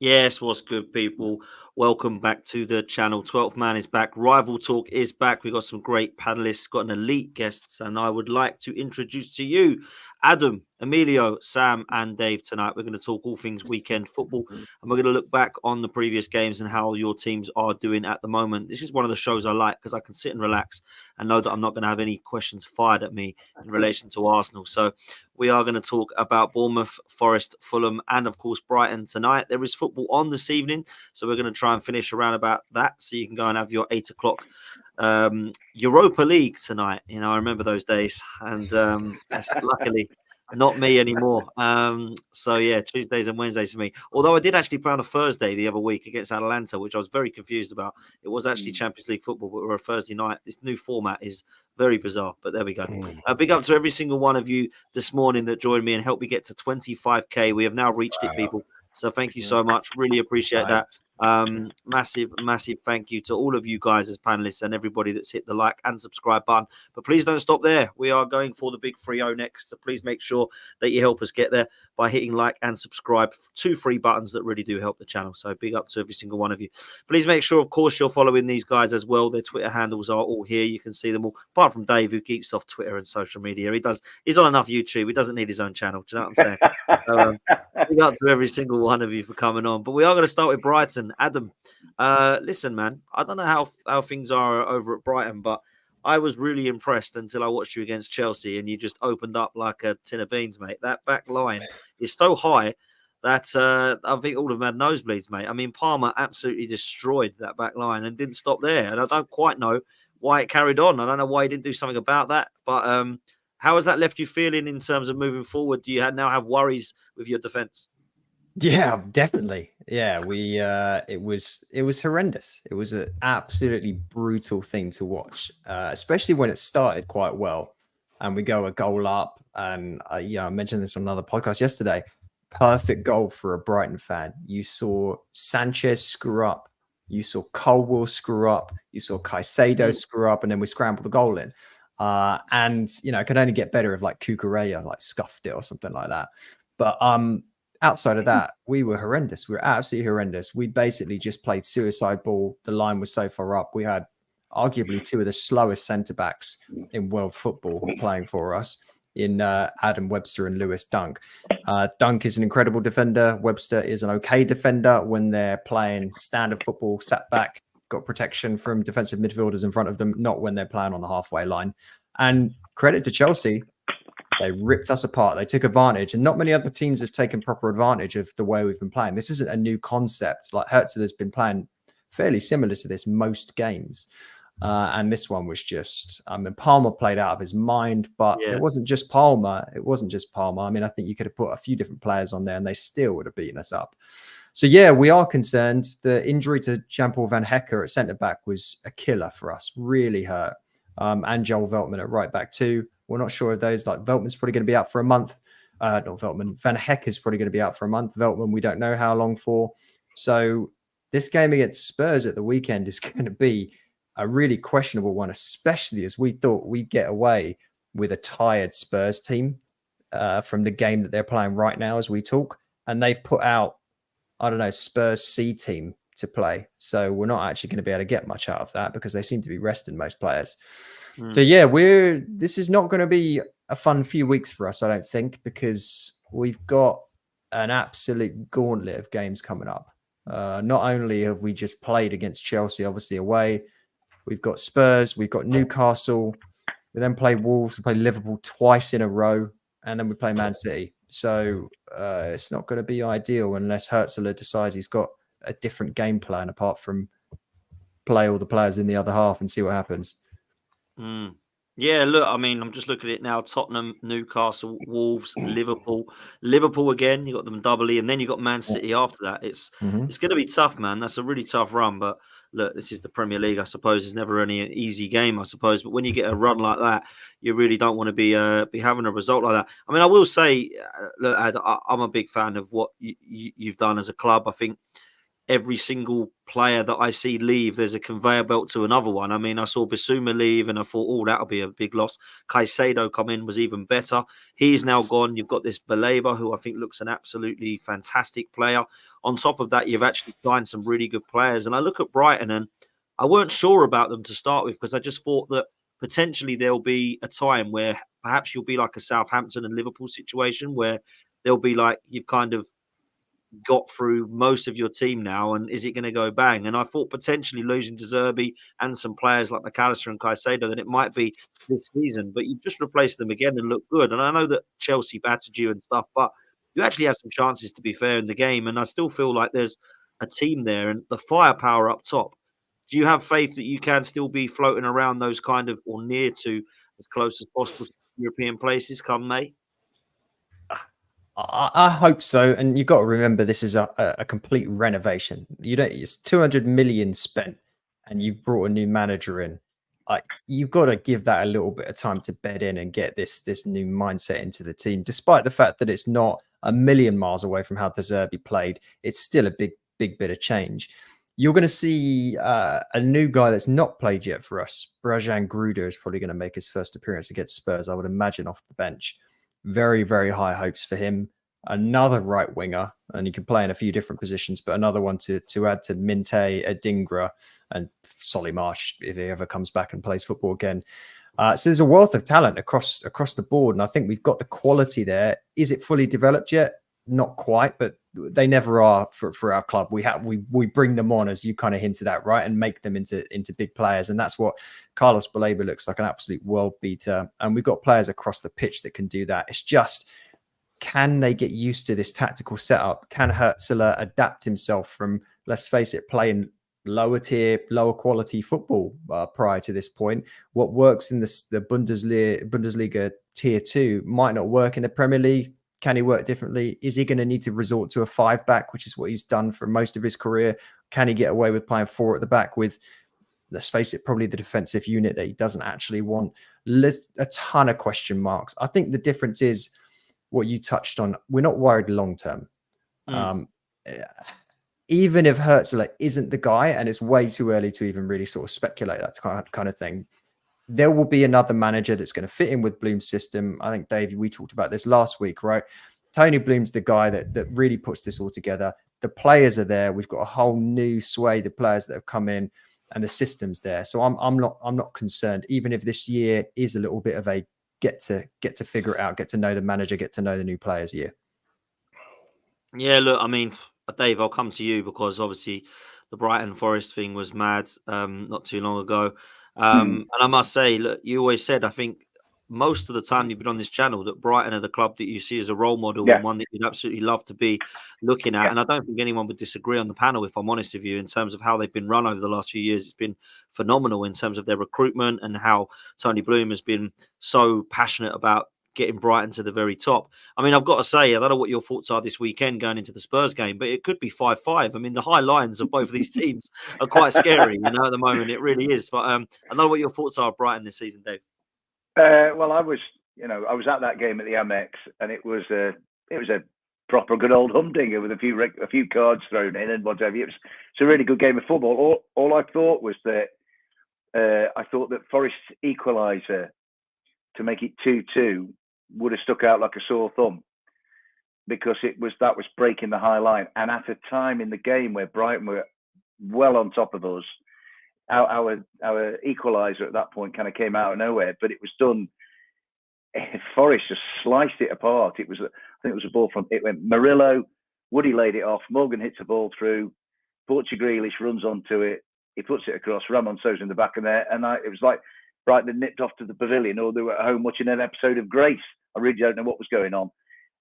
Yes, what's good, people? Welcome back to the channel. 12th Man is back. Rival Talk is back. We've got some great panelists, got an elite guests, and I would like to introduce to you Adam, Emilio, Sam, and Dave tonight. We're going to talk all things weekend football, and we're going to look back on the previous games and how your teams are doing at the moment. This is one of the shows I like because I can sit and relax and know that I'm not going to have any questions fired at me in relation to Arsenal. So we are going to talk about Bournemouth, Forest, Fulham, and of course Brighton tonight. There is football on this evening, so we're going to try and finish around about that, so you can go and have your 8 o'clock Europa League tonight. You know, I remember those days, and that's luckily not me anymore. So yeah, Tuesdays and Wednesdays for me. Although I did actually play on a Thursday the other week against Atalanta, which I was very confused about. It was actually Champions League football, but we're a Thursday night. This new format is very bizarre, but there we go. Big up to every single one of you this morning that joined me and helped me get to 25k. We have now reached it, people. So thank you so much. Really appreciate that. Massive thank you to all of you guys as panelists and everybody that's hit the like and subscribe button. But please don't stop there. We are going for the big 3-0 next. So please make sure that you help us get there by hitting like and subscribe. 2 free buttons that really do help the channel. So big up to every single one of you. Please make sure, of course, you're following these guys as well. Their Twitter handles are all here. You can see them all. Apart from Dave, who keeps off Twitter and social media. He's on enough YouTube. He doesn't need his own channel. Do you know what I'm saying? So, big up to every single one of you for coming on. But we are going to start with Brighton. Adam, listen, man, I don't know how things are over at Brighton, but I was really impressed until I watched you against Chelsea and you just opened up like a tin of beans, mate. That back line is so high that I think all of them had nosebleeds, mate. I mean, Palmer absolutely destroyed that back line and didn't stop there. And I don't quite know why it carried on. I don't know why he didn't do something about that. But how has that left you feeling in terms of moving forward? Do you now have worries with your defence? Yeah, definitely. Yeah, we it was horrendous. It was an absolutely brutal thing to watch, especially when it started quite well and we go a goal up. And I mentioned this on another podcast yesterday. Perfect goal for a Brighton fan. You saw Sanchez screw up, you saw Colwill screw up, you saw Caicedo screw up, and then we scrambled the goal in. And it could only get better if like Cucurella like scuffed it or something like that. But outside of that, we were horrendous. We were absolutely horrendous. We basically just played suicide ball. The line was so far up. We had arguably 2 of the slowest centre-backs in world football playing for us in Adam Webster and Lewis Dunk. Dunk is an incredible defender. Webster is an okay defender when they're playing standard football, sat back, got protection from defensive midfielders in front of them, not when they're playing on the halfway line. And credit to Chelsea, they ripped us apart. They took advantage, and not many other teams have taken proper advantage of the way we've been playing. This isn't a new concept. Like Herzl has been playing fairly similar to this most games. And this one was just, Palmer played out of his mind, but it wasn't just Palmer. I mean, I think you could have put a few different players on there and they still would have beaten us up. So, yeah, we are concerned. The injury to Jean-Paul Van Hecker at centre-back was a killer for us, really hurt. And Joel Veltman at right-back too. We're not sure of those. Like Veltman's probably going to be out for a month. Not Veltman. Van Heck is probably going to be out for a month. Veltman, we don't know how long for. So this game against Spurs at the weekend is going to be a really questionable one, especially as we thought we'd get away with a tired Spurs team from the game that they're playing right now as we talk. And they've put out, I don't know, Spurs C team to play. So we're not actually going to be able to get much out of that because they seem to be resting most players. So yeah, this is not going to be a fun few weeks for us, I don't think, because we've got an absolute gauntlet of games coming up. Not only have we just played against Chelsea, obviously away, we've got Spurs, we've got Newcastle, we then play Wolves, we play Liverpool twice in a row, and then we play Man City. So it's not going to be ideal unless Herzl decides he's got a different game plan apart from play all the players in the other half and see what happens. Yeah, look, I mean, I'm just looking at it now. Tottenham, Newcastle, Wolves, Liverpool again. You got them doubly, and then you got Man City after that. It's going to be tough, man. That's a really tough run. But look, this is the Premier League, I suppose. It's never any an easy game, I suppose. But when you get a run like that, you really don't want to be having a result like that. I mean, I will say, look, I'm a big fan of what you've done as a club. I think every single player that I see leave, there's a conveyor belt to another one. I mean, I saw Bissouma leave and I thought, oh, that'll be a big loss. Caicedo come in, was even better. He's now gone. You've got this Baleba, who I think looks an absolutely fantastic player. On top of that, you've actually signed some really good players. And I look at Brighton and I weren't sure about them to start with because I just thought that potentially there'll be a time where perhaps you'll be like a Southampton and Liverpool situation where there'll be like you've kind of got through most of your team now, and is it going to go bang? And I thought potentially losing De Zerbi and some players like McAllister and Caicedo that it might be this season, but you just replaced them again and look good. And I know that Chelsea battered you and stuff, but you actually had some chances to be fair in the game, and I still feel like there's a team there and the firepower up top. Do you have faith that you can still be floating around those kind of or near to as close as possible to European places come May? I hope so. And you've got to remember, this is a complete renovation. It's 200 million spent, and you've brought a new manager in. You've got to give that a little bit of time to bed in and get this new mindset into the team. Despite the fact that it's not a million miles away from how De Zerbi played, it's still a big bit of change. You're going to see a new guy that's not played yet for us. Brajan Gruder is probably going to make his first appearance against Spurs, I would imagine, off the bench. Very, very high hopes for him. Another right winger, and he can play in a few different positions, but another one to add to Minte, Adingra, and Solly Marsh if he ever comes back and plays football again. So there's a wealth of talent across the board, and I think we've got the quality there. Is it fully developed yet? Not quite, but they never are for our club. We bring them on, as you kind of hinted at, right, and make them into big players, and that's what Carlos Baleba looks like, an absolute world beater. And we've got players across the pitch that can do that. It's just, can they get used to this tactical setup? Can Hertzler adapt himself from, let's face it, playing lower tier, lower quality football prior to this point? What works in the Bundesliga tier 2 might not work in the Premier League. Can he work differently? Is he going to need to resort to a 5-back, which is what he's done for most of his career? Can he get away with playing 4 at the back with, let's face it, probably the defensive unit that he doesn't actually want? There's a ton of question marks. I think the difference is what you touched on. We're not worried long term. Even if Hertzler isn't the guy, and it's way too early to even really sort of speculate that kind of thing, there will be another manager that's going to fit in with Bloom's system. I think, Dave, we talked about this last week, right? Tony Bloom's the guy that really puts this all together. The players are there. We've got a whole new swathe of players that have come in, and the system's there. So I'm not concerned, even if this year is a little bit of a get to figure it out, get to know the manager, get to know the new players year. Yeah, look, I mean, Dave, I'll come to you because obviously the Brighton Forest thing was mad not too long ago. And I must say, look, you always said, I think most of the time you've been on this channel, that Brighton are the club that you see as a role model and one that you'd absolutely love to be looking at. And I don't think anyone would disagree on the panel, if I'm honest with you, in terms of how they've been run over the last few years. It's been phenomenal in terms of their recruitment and how Tony Bloom has been so passionate about getting Brighton to the very top. I mean, I've got to say, I don't know what your thoughts are this weekend going into the Spurs game, but it could be 5-5. I mean, the high lines of both of these teams are quite scary, at the moment. It really is. But I don't know what your thoughts are of Brighton this season, Dave. Well, I was at that game at the Amex, and it was a proper good old humdinger with a few cards thrown in and whatever. It's a really good game of football. All I thought was that I thought that Forest's equaliser to make it 2-2 would have stuck out like a sore thumb, because that was breaking the high line, and at a time in the game where Brighton were well on top of us. Our equaliser at that point kind of came out of nowhere, but it was done. Forest just sliced it apart. I think it was a ball from, it went Murillo, Woody laid it off, Morgan hits a ball through, Grealish runs onto it, he puts it across, Ramon Sosa in the back of there, and it was like Brighton nipped off to the pavilion, or they were at home watching an episode of Grace. I really don't know what was going on.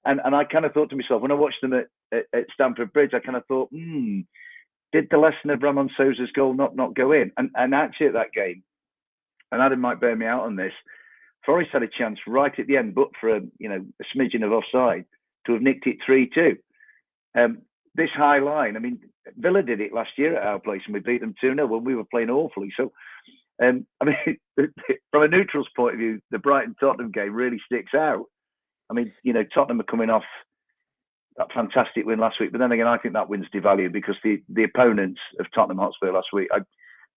And I kind of thought to myself, when I watched them at Stamford Bridge, I kind of thought, did the lesson of Ramon Sosa's goal not go in? And actually at that game, and Adam might bear me out on this, Forest had a chance right at the end, but for a smidgen of offside, to have nicked it 3-2. This high line, I mean, Villa did it last year at our place, and we beat them 2-0 when we were playing awfully. So, I mean, from a neutral's point of view, the Brighton-Tottenham game really sticks out. I mean, Tottenham are coming off that fantastic win last week. But then again, I think that win's devalued because the opponents of Tottenham Hotspur last week,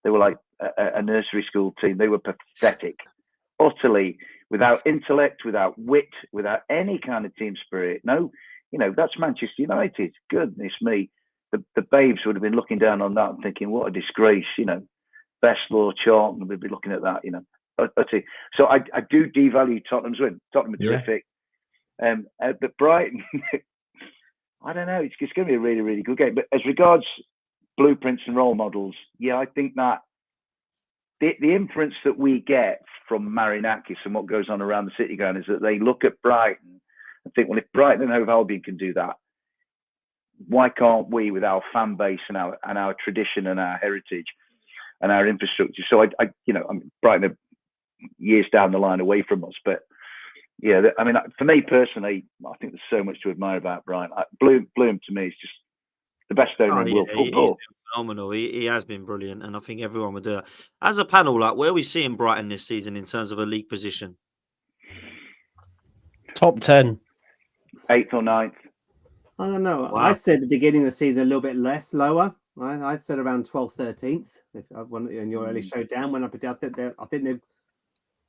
they were like a nursery school team. They were pathetic, utterly without intellect, without wit, without any kind of team spirit. No, that's Manchester United. Goodness me. The babes would have been looking down on that and thinking, what a disgrace, Best Law, Charlton would be looking at that, So I do devalue Tottenham's win. Tottenham are terrific. But Brighton, I don't know. It's going to be a really, really good game. But as regards blueprints and role models, I think that the inference that we get from Marinakis and what goes on around the City ground is that they look at Brighton and think, well, if Brighton and Hove Albion can do that, why can't we, with our fan base and our tradition and our heritage and our infrastructure? So Brighton are years down the line away from us, but for me personally, I think there's so much to admire about Brighton. Bloom to me is just the best owner in world football. He's phenomenal. He has been brilliant, and I think everyone would do that. As a panel, where are we seeing Brighton this season in terms of a league position? Top 10. 8th or 9th. I don't know. Wow. I said at the beginning of the season a little bit lower. I said around 12th, 13th. In your early showdown, when I put out that I think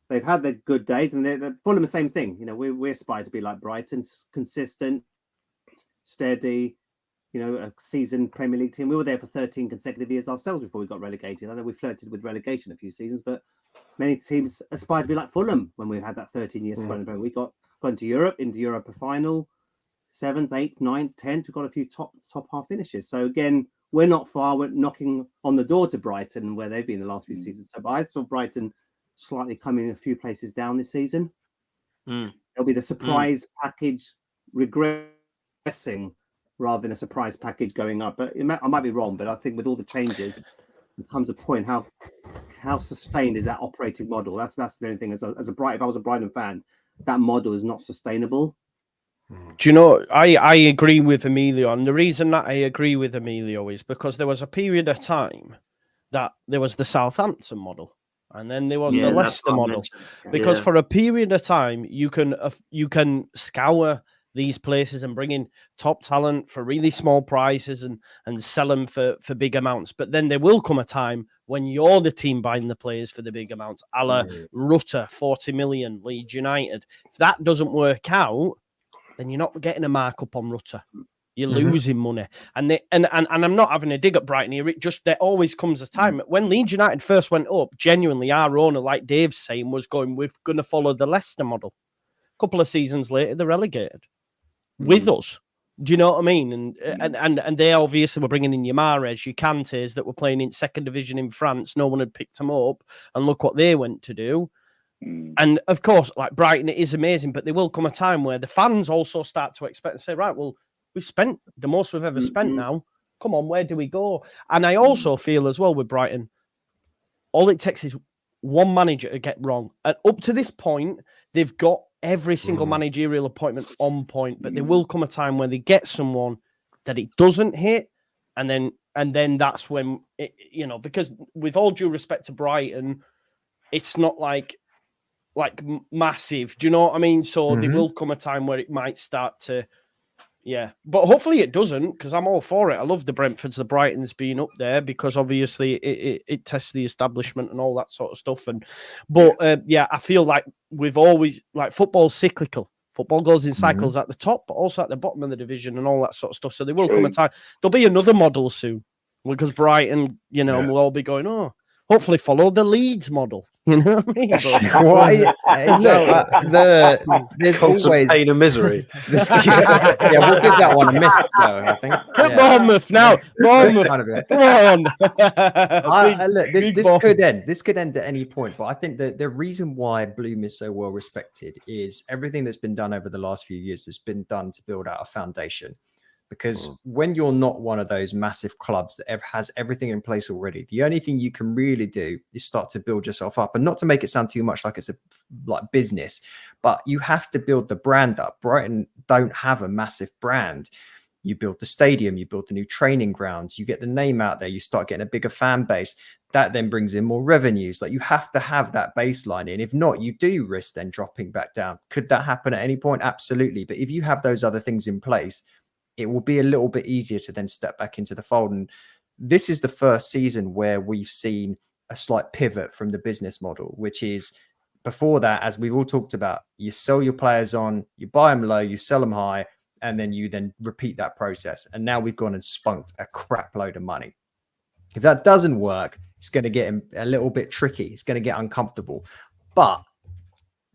they've had their good days, and they're Fulham the same thing. We aspire to be like Brighton, consistent, steady. A seasoned Premier League team. We were there for 13 consecutive years ourselves before we got relegated. I know we flirted with relegation a few seasons, but many teams aspire to be like Fulham when we had that 13-year span. We got into Europe a final. 7th, 8th, 9th, 10th. We've got a few top half finishes. So again, we're not far. We're knocking on the door to Brighton where they've been the last few seasons. So I saw Brighton slightly coming a few places down this season. There'll be the surprise package regressing rather than a surprise package going up. But I might be wrong, but I think with all the changes, there comes a point how sustained is that operating model? That's the only thing. If I was a Brighton fan, that model is not sustainable. Do you know, I agree with Emilio, and the reason that I agree with Emilio is because there was a period of time that there was the Southampton model, and then there was the Leicester model. Because for a period of time, you can scour these places and bring in top talent for really small prices and sell them for big amounts. But then there will come a time when you're the team buying the players for the big amounts, a la Rutter, 40 million, Leeds United. If that doesn't work out, then you're not getting a markup on Rutter. You're losing money. And I'm not having a dig at Brighton here. There always comes a time. When Leeds United first went up, genuinely, our owner, like Dave's saying, was going, we're going to follow the Leicester model. A couple of seasons later, they're relegated with us. Do you know what I mean? And they obviously were bringing in your Mahrez, your Kantés that were playing in second division in France. No one had picked them up. And look what they went to do. And of course, like Brighton, it is amazing, but there will come a time where the fans also start to expect and say, right, well, we've spent the most we've ever spent now. Come on, where do we go? And I also feel as well with Brighton, all it takes is one manager to get wrong. And up to this point, they've got every single managerial appointment on point, but there will come a time where they get someone that it doesn't hit. And then that's when, because with all due respect to Brighton, it's not like massive. Do you know what I mean? So there will come a time where it might start to, but hopefully it doesn't, because I'm all for it. I love the Brentfords, the Brightons being up there, because obviously it tests the establishment and all that sort of stuff. But I feel like we've always, like, football's cyclical. Football goes in cycles at the top, but also at the bottom of the division and all that sort of stuff. So there will come a time. There'll be another model soon, because Brighton, will all be going, hopefully follow the Leeds model. You know what I mean? There's constant always pain and misery. we'll give that one a miss, though, I think. Bournemouth now. Bournemouth. Come on. Look, this could end at any point, but I think that the reason why Bloom is so well respected is everything that's been done over the last few years has been done to build out a foundation. Because when you're not one of those massive clubs that has everything in place already, the only thing you can really do is start to build yourself up. And not to make it sound too much like it's like business, but you have to build the brand up. Brighton don't have a massive brand. You build the stadium, you build the new training grounds, you get the name out there, you start getting a bigger fan base. That then brings in more revenues. Like, you have to have that baseline in. If not, you do risk then dropping back down. Could that happen at any point? Absolutely. But if you have those other things in place, it will be a little bit easier to then step back into the fold. And this is the first season where we've seen a slight pivot from the business model, which is before that, as we've all talked about, you sell your players on, you buy them low, you sell them high, and then you then repeat that process. And now we've gone and spunked a crap load of money. If that doesn't work, it's going to get a little bit tricky. It's going to get uncomfortable. But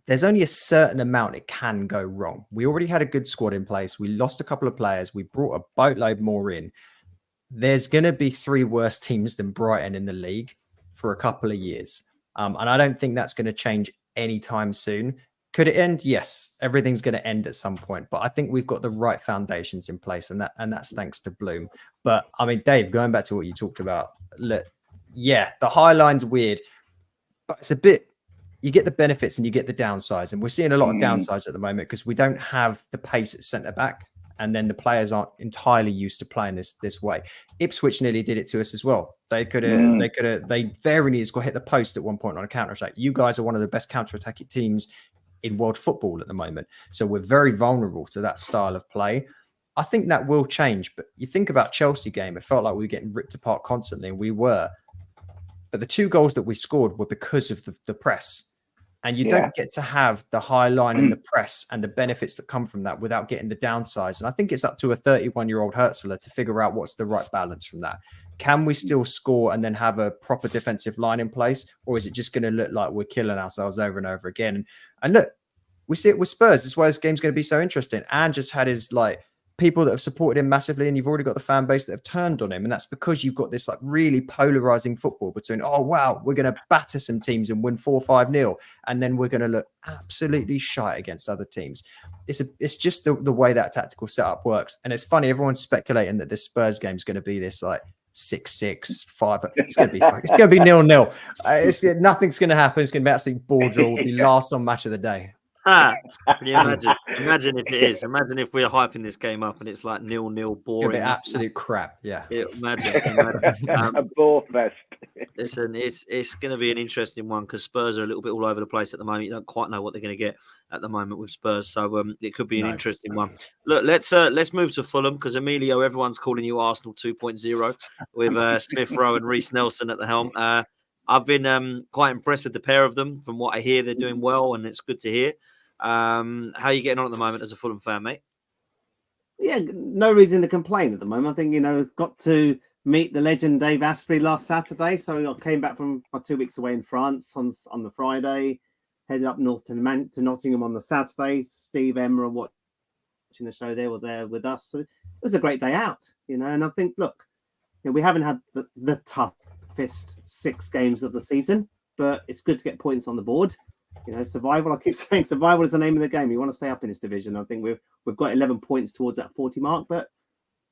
there's only a certain amount it can go wrong. We already had a good squad in place. We lost a couple of players. We brought a boatload more in. There's going to be 3 worse teams than Brighton in the league for a couple of years. And I don't think that's going to change anytime soon. Could it end? Yes, everything's going to end at some point. But I think we've got the right foundations in place, and that's thanks to Bloom. But I mean, Dave, going back to what you talked about, look, yeah, the high line's weird, but it's a bit. You get the benefits and you get the downsides, and we're seeing a lot of downsides at the moment because we don't have the pace at centre back, and then the players aren't entirely used to playing this way. Ipswich nearly did it to us as well. They very nearly got hit the post at one point on a counter attack. You guys are one of the best counter attacking teams in world football at the moment, so we're very vulnerable to that style of play. I think that will change, but you think about Chelsea game, it felt like we were getting ripped apart constantly, and we were. But the 2 goals that we scored were because of the press. And you don't get to have the high line and the press and the benefits that come from that without getting the downsides. And I think it's up to a 31-year-old Hertzler to figure out what's the right balance from that. Can we still score and then have a proper defensive line in place? Or is it just going to look like we're killing ourselves over and over again? And look, we see it with Spurs. This is why this game's going to be so interesting. And just had his people that have supported him massively, and you've already got the fan base that have turned on him. And that's because you've got this really polarizing football between, oh, wow, we're going to batter some teams and win 4-5-0. And then we're going to look absolutely shite against other teams. It's just the way that tactical setup works. And it's funny, everyone's speculating that this Spurs game is going to be this 6-6, 5. It's going to be 0-0. Nothing's going to happen. It's going to be absolutely ball draw. We'll be last on match of the day. Can you imagine if it is? Imagine if we're hyping this game up and it's 0-0 boring. Absolute crap. Yeah. Imagine. A bore fest. Listen, it's going to be an interesting one because Spurs are a little bit all over the place at the moment. You don't quite know what they're going to get at the moment with Spurs, so it could be an interesting one. Look, let's move to Fulham because Emilio, everyone's calling you Arsenal 2.0 with Smith Rowe and Reece Nelson at the helm. I've been quite impressed with the pair of them. From what I hear, they're doing well, and it's good to hear. How are you getting on at the moment as a Fulham fan, mate? Yeah, no reason to complain at the moment. I think, I've got to meet the legend Dave Asprey last Saturday. So I came back from 2 weeks away in France on the Friday, headed up north to Nottingham on the Saturday. Steve, Emma, watching the show, they were there with us. So it was a great day out, and I think, look, we haven't had the toughest 6 games of the season, but it's good to get points on the board. Survival. I keep saying survival is the name of the game. We want to stay up in this division. I think we've got 11 points towards that 40 mark, but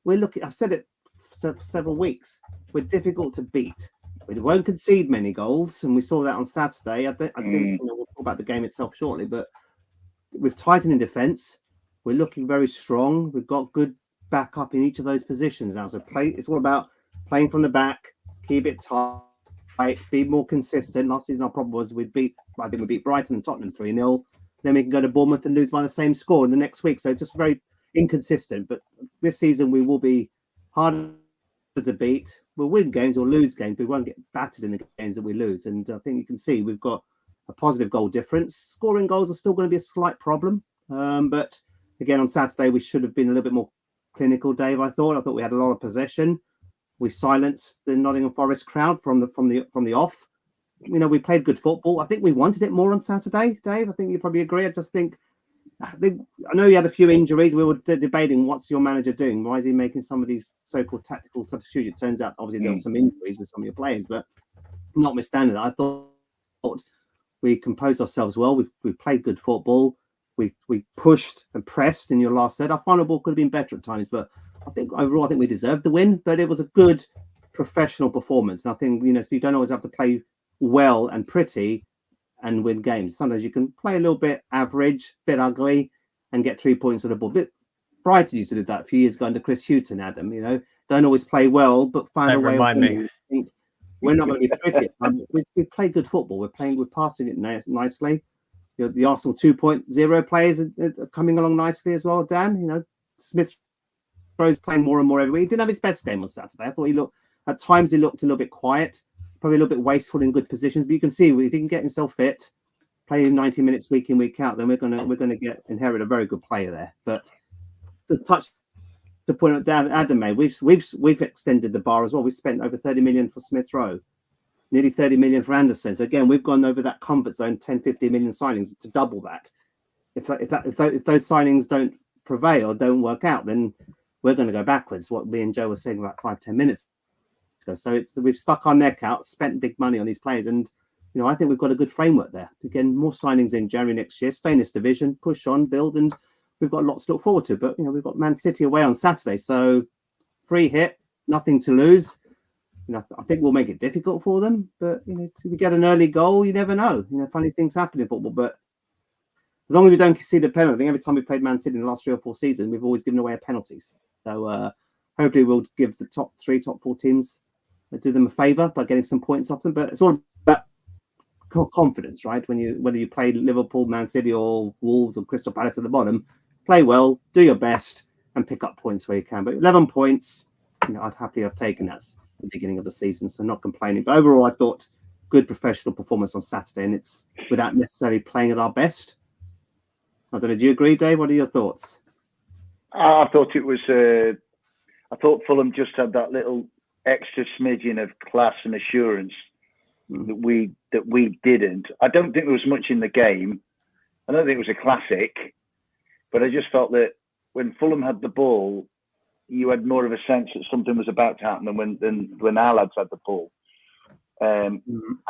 we're looking. I've said it for several weeks. We're difficult to beat. We won't concede many goals, and we saw that on Saturday. I think we'll talk about the game itself shortly, but we've tightened in defence. We're looking very strong. We've got good backup in each of those positions now. So it's all about playing from the back, keep it tight. Be more consistent. Last season, our problem was we beat Brighton and Tottenham 3-0. Then we can go to Bournemouth and lose by the same score in the next week. So it's just very inconsistent. But this season, we will be harder to beat. We'll win games or lose games, but we won't get battered in the games that we lose. And I think you can see we've got a positive goal difference. Scoring goals are still going to be a slight problem. But again, on Saturday, we should have been a little bit more clinical, Dave, I thought we had a lot of possession. We silenced the Nottingham Forest crowd from the off. We played good football. I think we wanted it more on Saturday, Dave. I think you probably agree. I know you had a few injuries. We were debating, what's your manager doing? Why is he making some of these so-called tactical substitutions? It turns out, obviously, there were some injuries with some of your players, but notwithstanding that, I thought we composed ourselves well. We played good football. We pushed and pressed in your last set. Our final ball could have been better at times, but I think overall, we deserved the win, but it was a good professional performance. And I think, so you don't always have to play well and pretty and win games. Sometimes you can play a little bit average, bit ugly, and get 3 points on the board. Brighton used to do that a few years ago under Chris Hughton, Adam. Don't always play well, but find a way. Remind me. Think we're not going to be pretty. We play good football. We're passing it nicely. The Arsenal 2.0 players are coming along nicely as well, Dan. Smith Smith-Rowe's playing more and more every week. He didn't have his best game on Saturday. I thought he looked a little bit quiet, probably a little bit wasteful in good positions. But you can see if he can get himself fit, playing 90 minutes week in, week out, then we're gonna inherit a very good player there. But the point that Adam made, we've extended the bar as well. We've spent over 30 million for Smith-Rowe, nearly 30 million for Anderson. So again, we've gone over that comfort zone, 10, 15 million signings to double that. If those signings don't prevail, don't work out, then we're going to go backwards. What me and Joe were saying about 5-10 minutes ago. So we've stuck our neck out, spent big money on these players, and I think we've got a good framework there. Again, more signings in January next year, stay in this division, push on, build, and we've got lots to look forward to. But we've got Man City away on Saturday, so free hit, nothing to lose. I think we'll make it difficult for them. But if we get an early goal, you never know. Funny things happen in football. But as long as we don't concede a penalty, I think every time we played Man City in the last 3 or 4 seasons, we've always given away penalties. So hopefully we'll give the top 3, top 4 teams, do them a favour by getting some points off them. But it's all about confidence, right? Whether you play Liverpool, Man City, or Wolves or Crystal Palace at the bottom, play well, do your best, and pick up points where you can. But 11 points, I'd happily have taken that at the beginning of the season, so not complaining. But overall, I thought good professional performance on Saturday, and it's without necessarily playing at our best. I don't know. Do you agree, Dave? What are your thoughts? I thought it was. I thought Fulham just had that little extra smidgen of class and assurance that we didn't. I don't think there was much in the game. I don't think it was a classic, but I just felt that when Fulham had the ball, you had more of a sense that something was about to happen than when our lads had the ball. I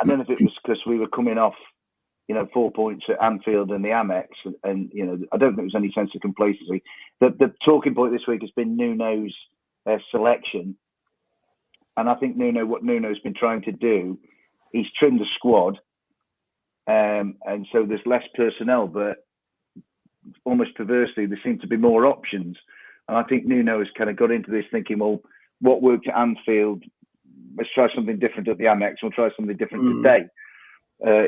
don't know if it was because we were coming off, 4 points at Anfield and the Amex, and I don't think there was any sense of complacency. The talking point this week has been Nuno's selection, and I think what Nuno's been trying to do, he's trimmed the squad, and so there's less personnel, but almost perversely there seem to be more options. And I think Nuno has kind of got into this thinking, well, what worked at Anfield, let's try something different at the Amex. We'll try something different today.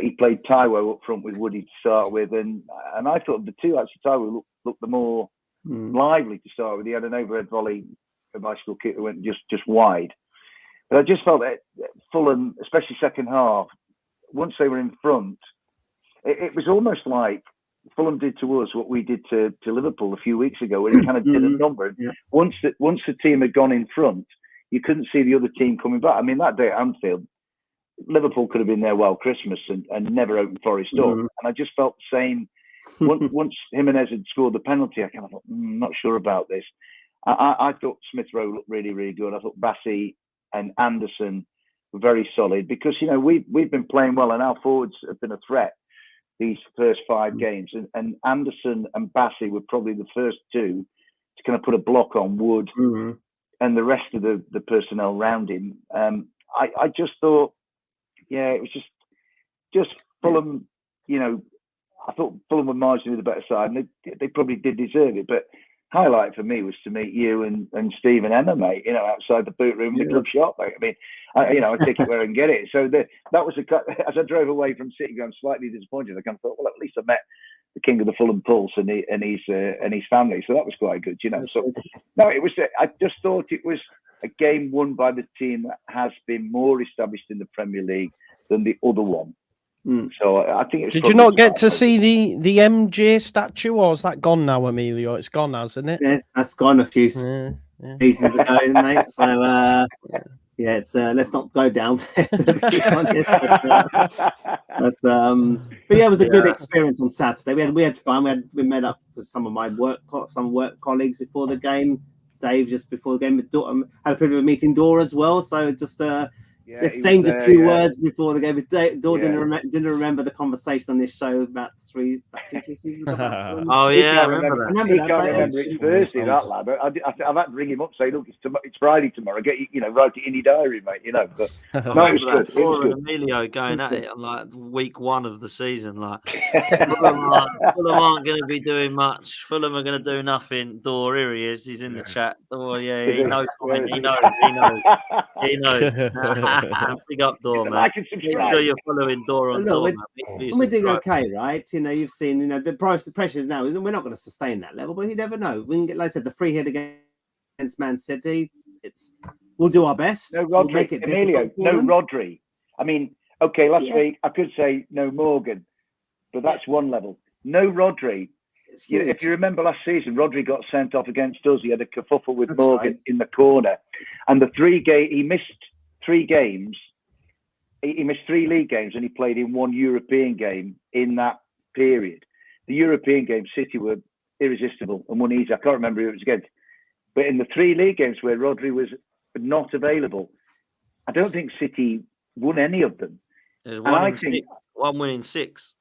He played Taiwo up front with Woody to start with, and I thought the two actually Taiwo looked the more lively to start with. He had an overhead volley, a bicycle kick that went just wide. But I just felt that Fulham, especially second half, once they were in front, it was almost like Fulham did to us what we did to Liverpool a few weeks ago, where it kind of did a number. Yeah. Once the team had gone in front, you couldn't see the other team coming back. I mean, that day at Anfield, Liverpool could have been there while Christmas and never opened Forest up. And I just felt the same. Once Jimenez had scored the penalty, I kind of thought, not sure about this. I thought Smith-Rowe looked really, really good. I thought Bassey and Anderson were very solid because, we've been playing well and our forwards have been a threat these first 5 games. And Anderson and Bassey were probably the first 2 to kind of put a block on Wood and the rest of the personnel around him. I just thought, it was just Fulham, I thought Fulham were marginally the better side, and they probably did deserve it. But highlight for me was to meet you and Steve and Emma, mate, outside the boot room, the club shop. Mate. I mean, I take it where I can get it. So that was as I drove away from City, I'm slightly disappointed. I kind of thought, well, at least I met the king of the Fulham Pulse and his family. So that was quite good, So no, it was. I just thought it was a game won by the team that has been more established in the Premier League than the other one. So I think it was. Did you not get to see the MJ statue, or is that gone now, Emilio? It's gone, hasn't it? Yeah, that's gone a few seasons ago, mate. So it's let's not go down there, to be honest. But yeah, it was a good experience on Saturday. We had fun. We met up with some of my work colleagues before the game. Dave just before the game had a privilege of meeting Dora as well. So just exchange a few words before the game. Dora didn't remember the conversation on this show about 2-3 seasons ago. Oh yeah, I remember that. He can't remember it's Thursday, that lad. I've had to ring him up, say, look, it's Friday tomorrow. Get write it in your diary, mate. But no, it was good. Dora and Emilio going at it on like week 1 of the season. Like Fulham aren't going to be doing much. Fulham are going to do nothing. Dora, here he is. He's in the chat. Oh yeah, he knows. He knows. Big up, Dora, man. Make sure you're following Dora on Twitter. We're doing okay, right? You've seen, the pressures now. We're not going to sustain that level, but you never know. We can get, like I said, the free hit against against Man City. We'll do our best. No, We'll Rodri, make it Emilio, difficult for no them. Rodri. I mean, okay, last Yeah. week I could say no Morgan, but that's one level. No Rodri. It's You know, huge. if you remember last season, Rodri got sent off against us. He had a kerfuffle with That's Morgan right. in the corner, and he missed 3 games. He missed 3 league games, and he played in 1 European game in that period. The European game, City were irresistible and won easy. I can't remember who it was against. But in the 3 league games where Rodri was not available, I don't think City won any of them. There's And I one think, winning 6.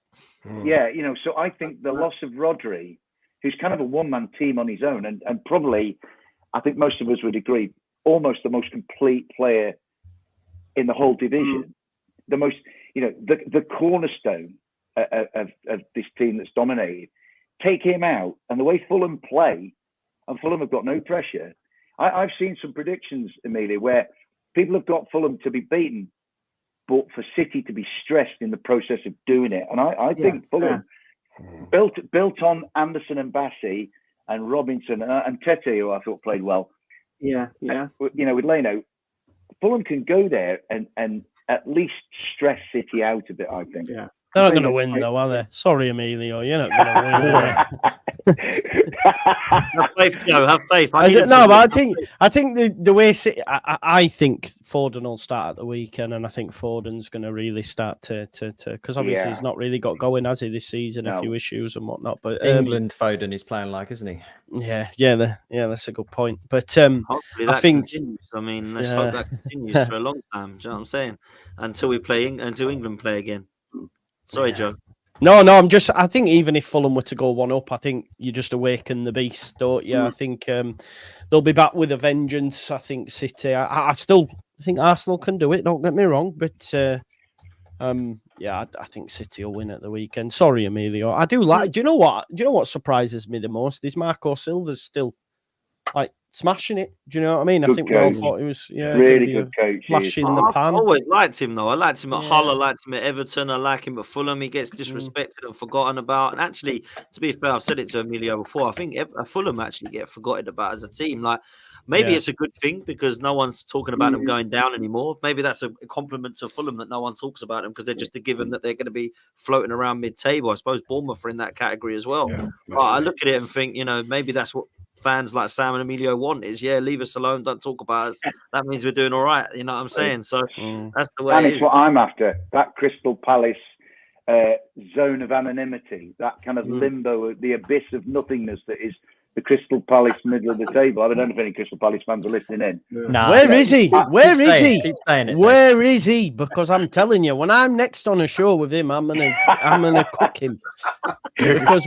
yeah, you know, so I think the loss of Rodri, who's kind of a one-man team on his own, and probably, I think most of us would agree, almost the most complete player in the whole division, the most, you know, the cornerstone of this team that's dominated. Take him out, and the way Fulham play, and Fulham have got no pressure. I've seen some predictions, Amelia, where people have got Fulham to be beaten, but for City to be stressed in the process of doing it. And I think Fulham, built on Anderson and Bassey and Robinson and Tete, who I thought played well. Yeah. You know, with Leno, Fulham can go there and at least stress City out a bit, I think. Yeah. They're not going to win, though, are they? Sorry, Emilio. You're not going to win, are Have faith, Joe. Have faith. you? No, but I think the way I think Foden will start at the weekend, and I think Foden's going to really start to because obviously he's not really got going, has he, this season? A few issues and whatnot. But England Foden is playing like, isn't he? Yeah, that's a good point. But hopefully that I think continues. I mean, let's hope that continues for a long time. Do you know what I'm saying? Until England play again. Sorry, Joe. No, I think even if Fulham were to go 1 up, I think you just awaken the beast, don't you? I think they'll be back with a vengeance. I think City. I still think Arsenal can do it. Don't get me wrong, but I think City will win at the weekend. Sorry, Emilio. I do like. Do you know what? Do you know what surprises me the most? Is Marco Silva's still like smashing it. Do you know what I mean? Good I think we all coach. thought he was Really good coach. flash in the I've pan. always liked him though. I liked him at Hull. I Yeah. liked him at Everton. I like him at Fulham. He gets disrespected and forgotten about. And actually, to be fair, I've said it to Emilio before. I think Fulham actually get forgotten about as a team. Like maybe it's a good thing because no one's talking about them going down anymore. Maybe that's a compliment to Fulham that no one talks about them because they're just a given that they're going to be floating around mid-table. I suppose Bournemouth are in that category as well. But I look at it and think, maybe that's what fans like Sam and Emilio want is, leave us alone, don't talk about us. That means we're doing all right. You know what I'm saying? So that's the way and it it's is. what I'm after. That Crystal Palace zone of anonymity, that kind of limbo, the abyss of nothingness that is the Crystal Palace middle of the table. I don't know if any Crystal Palace fans are listening in. Nah, Where is he? Where is he? Keep saying it. Where is he? Because I'm telling you, when I'm next on a show with him, I'm gonna cook him. Because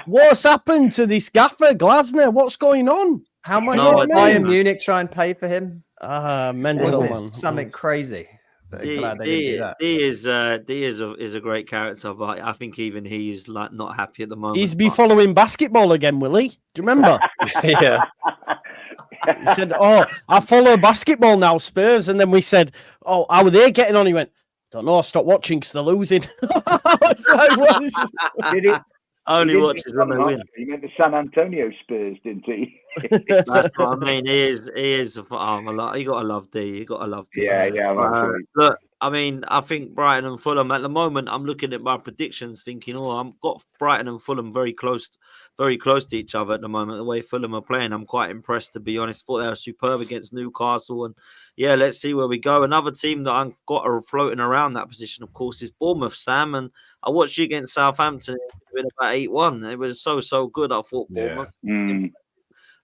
what's happened to this gaffer, Glasner? What's going on? How much No, did I Bayern don't. Munich try and pay for him? Mental, Wasn't man. it something crazy? Glad they didn't do that. D is a great character, but I think even he's like not happy at the moment. He's be but- following basketball again, will he? Do you remember? Yeah. He said, "Oh, I follow basketball now, Spurs." And then we said, "Oh, how are they getting on?" He went, "Don't know. Stop watching because they're losing." I was like, "What is this?" Did he? Only He watches when they win. He meant the San Antonio Spurs, didn't he? That's what I mean. He is. You got to love D. You got to love D. Yeah, Look, I mean, I think Brighton and Fulham at the moment. I'm looking at my predictions, thinking, I've got Brighton and Fulham very close to each other at the moment. The way Fulham are playing, I'm quite impressed, to be honest. Thought they were superb against Newcastle, and let's see where we go. Another team that I've got floating around that position, of course, is Bournemouth, Sam. And I watched you against Southampton in about 8-1. It was so good. I thought Bournemouth.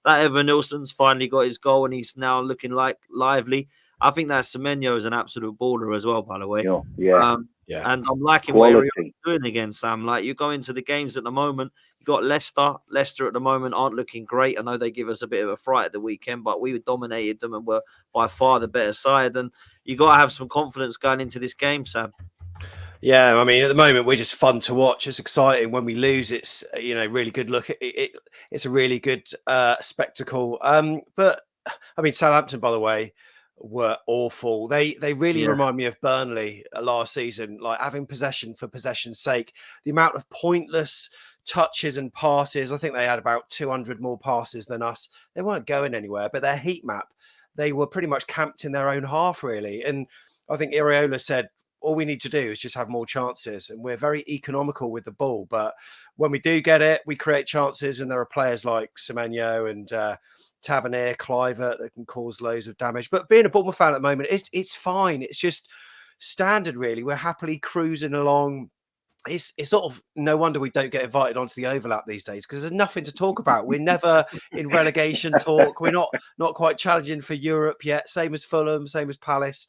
That Evan Nilsson's finally got his goal, and he's now looking like lively. I think that Semenyo is an absolute baller as well, by the way. Yeah. And I'm liking what you're doing again, Sam. Like, you go into the games at the moment, you got Leicester. Leicester at the moment aren't looking great. I know they give us a bit of a fright at the weekend, but we dominated them and were by far the better side. And you got to have some confidence going into this game, Sam. Yeah, I mean, at the moment, we're just fun to watch. It's exciting. When we lose, it's, really good look. It's a really good spectacle. But, I mean, Southampton, by the way, were awful. They really Yeah. remind me of Burnley last season, like having possession for possession's sake. The amount of pointless touches and passes. I think they had about 200 more passes than us. They weren't going anywhere, but their heat map, they were pretty much camped in their own half, really. And I think Iraola said, all we need to do is just have more chances. And we're very economical with the ball. But when we do get it, we create chances. And there are players like Semenyo and Tavernier, Clivert that can cause loads of damage. But being a Bournemouth fan at the moment, it's fine. It's just standard, really. We're happily cruising along. It's sort of no wonder we don't get invited onto the overlap these days, because there's nothing to talk about. We're never in relegation talk. We're not quite challenging for Europe yet. Same as Fulham, same as Palace.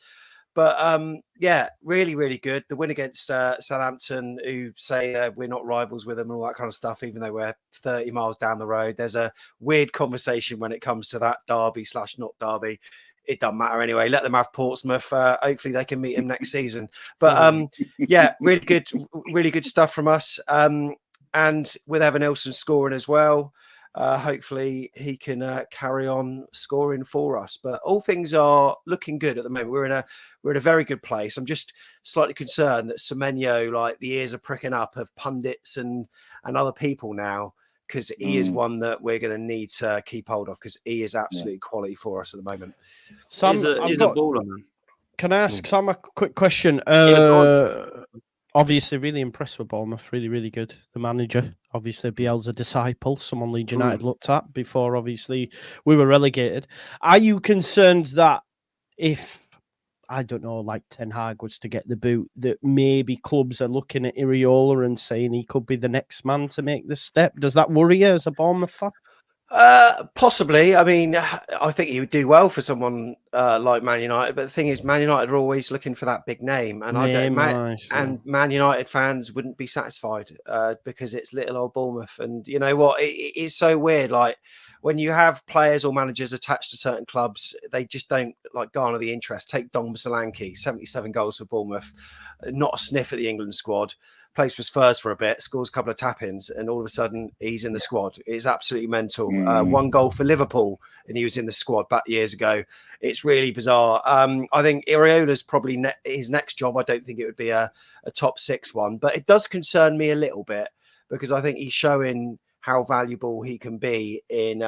But yeah, really, really good. The win against Southampton, who say we're not rivals with them and all that kind of stuff, even though we're 30 miles down the road. There's a weird conversation when it comes to that derby/not derby. It doesn't matter anyway. Let them have Portsmouth. Hopefully they can meet him next season. But yeah, really good stuff from us. And with Evan Nilsson scoring as well, hopefully he can carry on scoring for us. But all things are looking good at the moment. We're in a very good place. I'm just slightly concerned that Semenyo, like, the ears are pricking up of pundits and other people now, because he is one that we're going to need to keep hold of, because he is absolutely quality for us at the moment. Sam, He's a baller, man. Can I ask Sam a quick question? Obviously, really impressed with Bournemouth. Really, really good. The manager, obviously, Bielsa disciple, someone Leeds United looked at before, obviously, we were relegated. Are you concerned that if, I don't know, like Ten Hag was to get the boot, that maybe clubs are looking at Iraola and saying he could be the next man to make the step? Does that worry you as a Bournemouth fan? Possibly. I mean, I think he would do well for someone like Man United. But the thing is, Man United are always looking for that big name, and Man United fans wouldn't be satisfied because it's little old Bournemouth. And you know what? It's so weird. Like, when you have players or managers attached to certain clubs, they just don't like garner the interest. Take Dong Solanke, 77 goals for Bournemouth, not a sniff at the England squad. Plays for Spurs for a bit, scores a couple of tap-ins, and all of a sudden he's in the squad. It's absolutely mental. 1 goal for Liverpool, and he was in the squad back years ago. It's really bizarre. I think Iraola's probably his next job. I don't think it would be a top 6 one, but it does concern me a little bit, because I think he's showing how valuable he can be in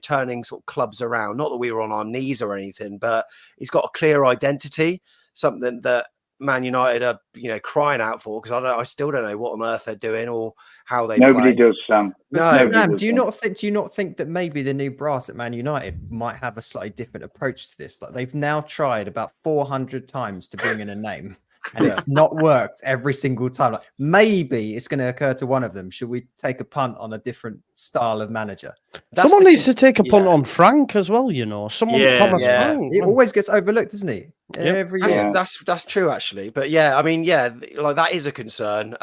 turning sort of clubs around. Not that we were on our knees or anything, but he's got a clear identity, something that Man United are, crying out for, because I still don't know what on earth they're doing or how they Nobody play. does, Sam. No, Sam, do you not think that maybe the new brass at Man United might have a slightly different approach to this? Like, they've now tried about 400 times to bring in a name, and it's not worked every single time. Like, maybe it's going to occur to one of them. Should we take a punt on a different style of manager? Someone needs to take a punt on Frank as well, Thomas Frank. He always gets overlooked, doesn't he? Every year. That's true, actually. But yeah, I mean, like, that is a concern.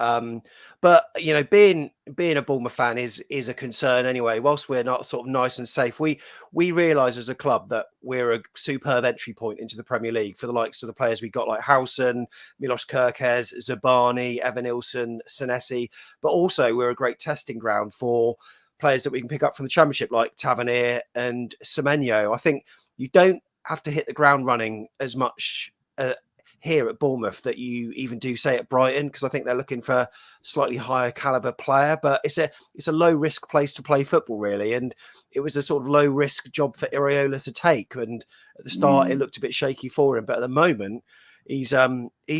But being a Bournemouth fan is a concern anyway. Whilst we're not sort of nice and safe, we realise as a club that we're a superb entry point into the Premier League for the likes of the players we got, like Howson, Milos Kerkez, Zabani, Evan Nilsson, Senesi. But also we're a great testing ground for players that we can pick up from the Championship, like Tavernier and Semenyo. I think you don't have to hit the ground running as much here at Bournemouth that you even do, say, at Brighton, because I think they're looking for a slightly higher caliber player. But it's a low risk place to play football, really, and it was a sort of low risk job for Iraola to take. And at the start, it looked a bit shaky for him, but at the moment, he's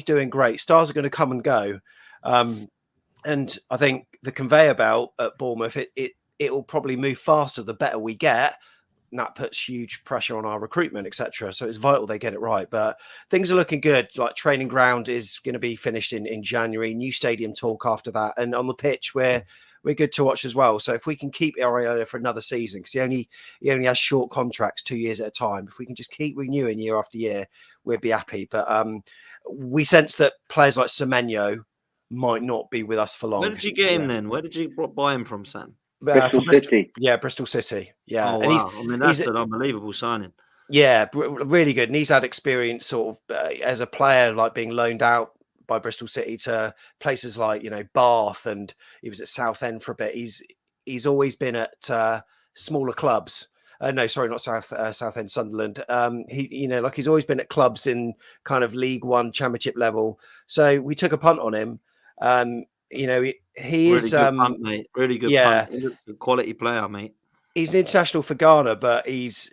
doing great. Stars are going to come and go, and I think the conveyor belt at Bournemouth, it will probably move faster the better we get. And that puts huge pressure on our recruitment, etc. So it's vital they get it right. But things are looking good. Like, training ground is going to be finished in January. New stadium talk after that. And on the pitch, we're good to watch as well. So if we can keep Iraola for another season, because he only has short contracts, 2 years at a time. If we can just keep renewing year after year, we'd be happy. But we sense that players like Semenyo might not be with us for long. Where did you get him then? Where did you buy him from, Sam? Bristol City. Yeah, Bristol City. Yeah. Oh, and wow. That's an unbelievable signing. Yeah, really good. And he's had experience sort of as a player, like being loaned out by Bristol City to places like, Bath, and he was at Southend for a bit. He's always been at smaller clubs. No, sorry, not Southend, Sunderland. He's always been at clubs in kind of League One, Championship level. So we took a punt on him. He Really is, good punt, mate. Really good punt. He looks a quality player, mate. He's an international for Ghana, but he's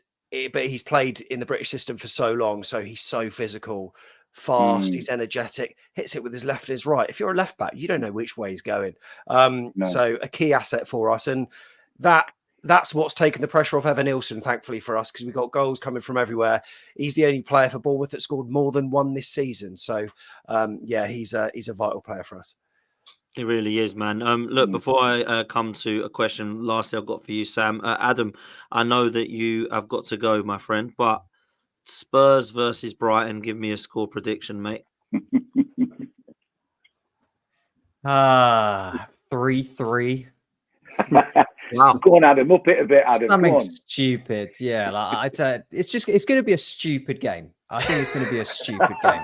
played in the British system for so long. So he's so physical, fast. He's energetic. Hits it with his left and his right. If you're a left back, you don't know which way he's going. So a key asset for us, and that's what's taken the pressure off Evan Nilsson, thankfully for us, because we've got goals coming from everywhere. He's the only player for Bournemouth that scored more than one this season. So he's a vital player for us. It really is, man. Look, before I come to a question, lastly, I've got for you, Sam. Adam, I know that you have got to go, my friend, but Spurs versus Brighton, give me a score prediction, mate. 3-3. Wow. Go on, Adam. Up it a bit, Adam. Something stupid. Yeah, like it's going to be a stupid game. I think it's going to be a stupid game.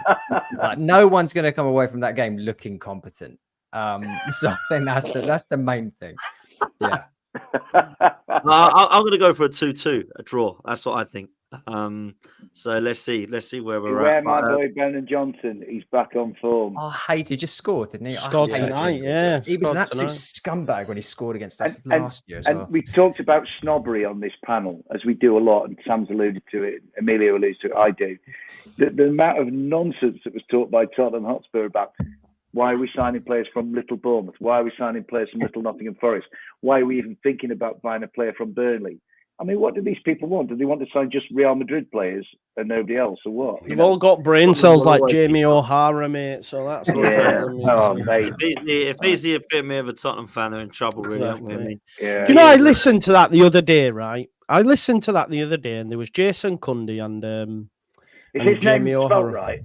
Like no one's going to come away from that game looking competent. So I think that's the main thing. Yeah. I'm going to go for a 2-2, a draw. That's what I think. So let's see where we're at. My boy Brennan Johnson, he's back on form. I hate he just scored, didn't he? Scored tonight, yeah. He was an absolute scumbag when he scored against us last year as well. And we talked about snobbery on this panel, as we do a lot, and Sam's alluded to it, Emilio alludes to it, I do. The amount of nonsense that was talked by Tottenham Hotspur about why are we signing players from Little Bournemouth? Why are we signing players from Little Nottingham Forest? Why are we even thinking about buying a player from Burnley? I mean, what do these people want? Do they want to sign just Real Madrid players and nobody else, or what? You've all got brain cells like Jamie O'Hara, mate. So that's the problem. Oh, mate. If he's the epitome of a Tottenham fan, they're in trouble, really. Exactly. I mean, Yeah. Do you know, I listened to that the other day, right? And there was Jason Cundy and Is his Jamie name O'Hara. spelled right?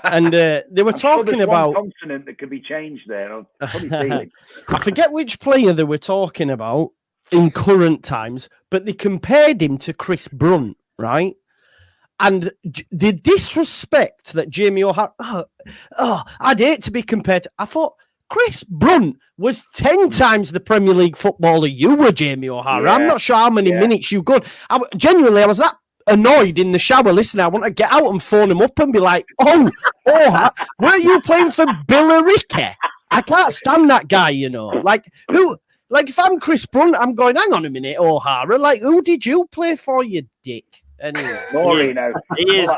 And they were talking about one consonant that could be changed there. I'm probably feeling. I forget which player they were talking about in current times, but they compared him to Chris Brunt, right? And the disrespect that Jamie O'Hara, I'd hate to be compared to, I thought Chris Brunt was 10 times the Premier League footballer you were, Jamie O'Hara. Yeah. I'm not sure how many minutes you got. Genuinely, I was that annoyed in the shower. Listen, I want to get out and phone him up and be like, were you playing for Billericay? I can't stand that guy, you know. Like, who? Like, if I'm Chris Brunt, I'm going, hang on a minute, O'Hara. Like, who did you play for, you dick? Anyway. He is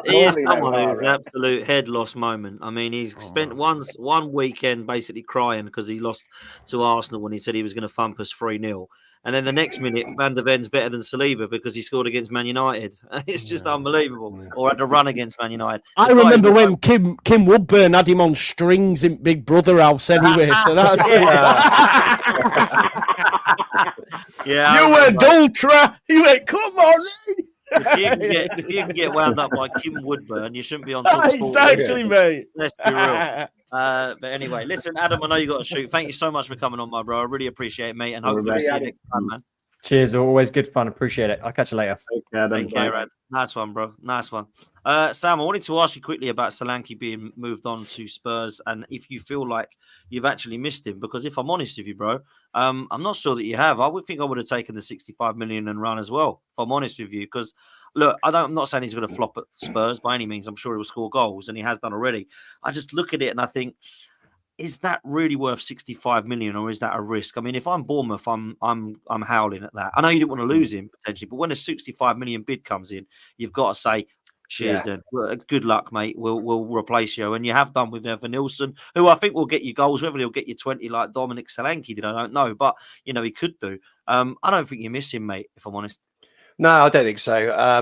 someone who's an absolute head loss moment. I mean, he's spent one weekend basically crying because he lost to Arsenal when he said he was going to thump us 3-0. And then the next minute, Van der Ven's better than Saliba because he scored against Man United. It's just unbelievable. Or had a run against Man United. I remember when Kim Woodburn had him on strings in Big Brother House anyway. So that's yeah. You went ultra. He went, come on. If you can get wound up by Kim Woodburn, you shouldn't be on top. Exactly, mate. Let's be real. But anyway, listen, Adam, I know you got to shoot. Thank you so much for coming on, my bro. I really appreciate it, mate. And hopefully we'll see you next time, man. Cheers. Always good fun. Appreciate it. I'll catch you later. Take care, Ad. Nice one, bro. Nice one. Sam, I wanted to ask you quickly about Solanke being moved on to Spurs and if you feel like you've actually missed him. Because if I'm honest with you, bro, I'm not sure that you have. I would think I would have taken the 65 million and run as well, if I'm honest with you. Because, look, I'm not saying he's going to flop at Spurs by any means. I'm sure he will score goals, and he has done already. I just look at it and I think, is that really worth 65 million, or is that a risk? I mean, if I'm Bournemouth, I'm howling at that. I know you didn't want to lose him potentially, but when a 65 million bid comes in, you've got to say, cheers, then. Good luck, mate. We'll replace you, and you have done with Evan Nilsson, who I think will get you goals. Whether he'll get you 20 like Dominic Solanke did, I don't know, but you know he could do. I don't think you miss him, mate. If I'm honest. No, I don't think so.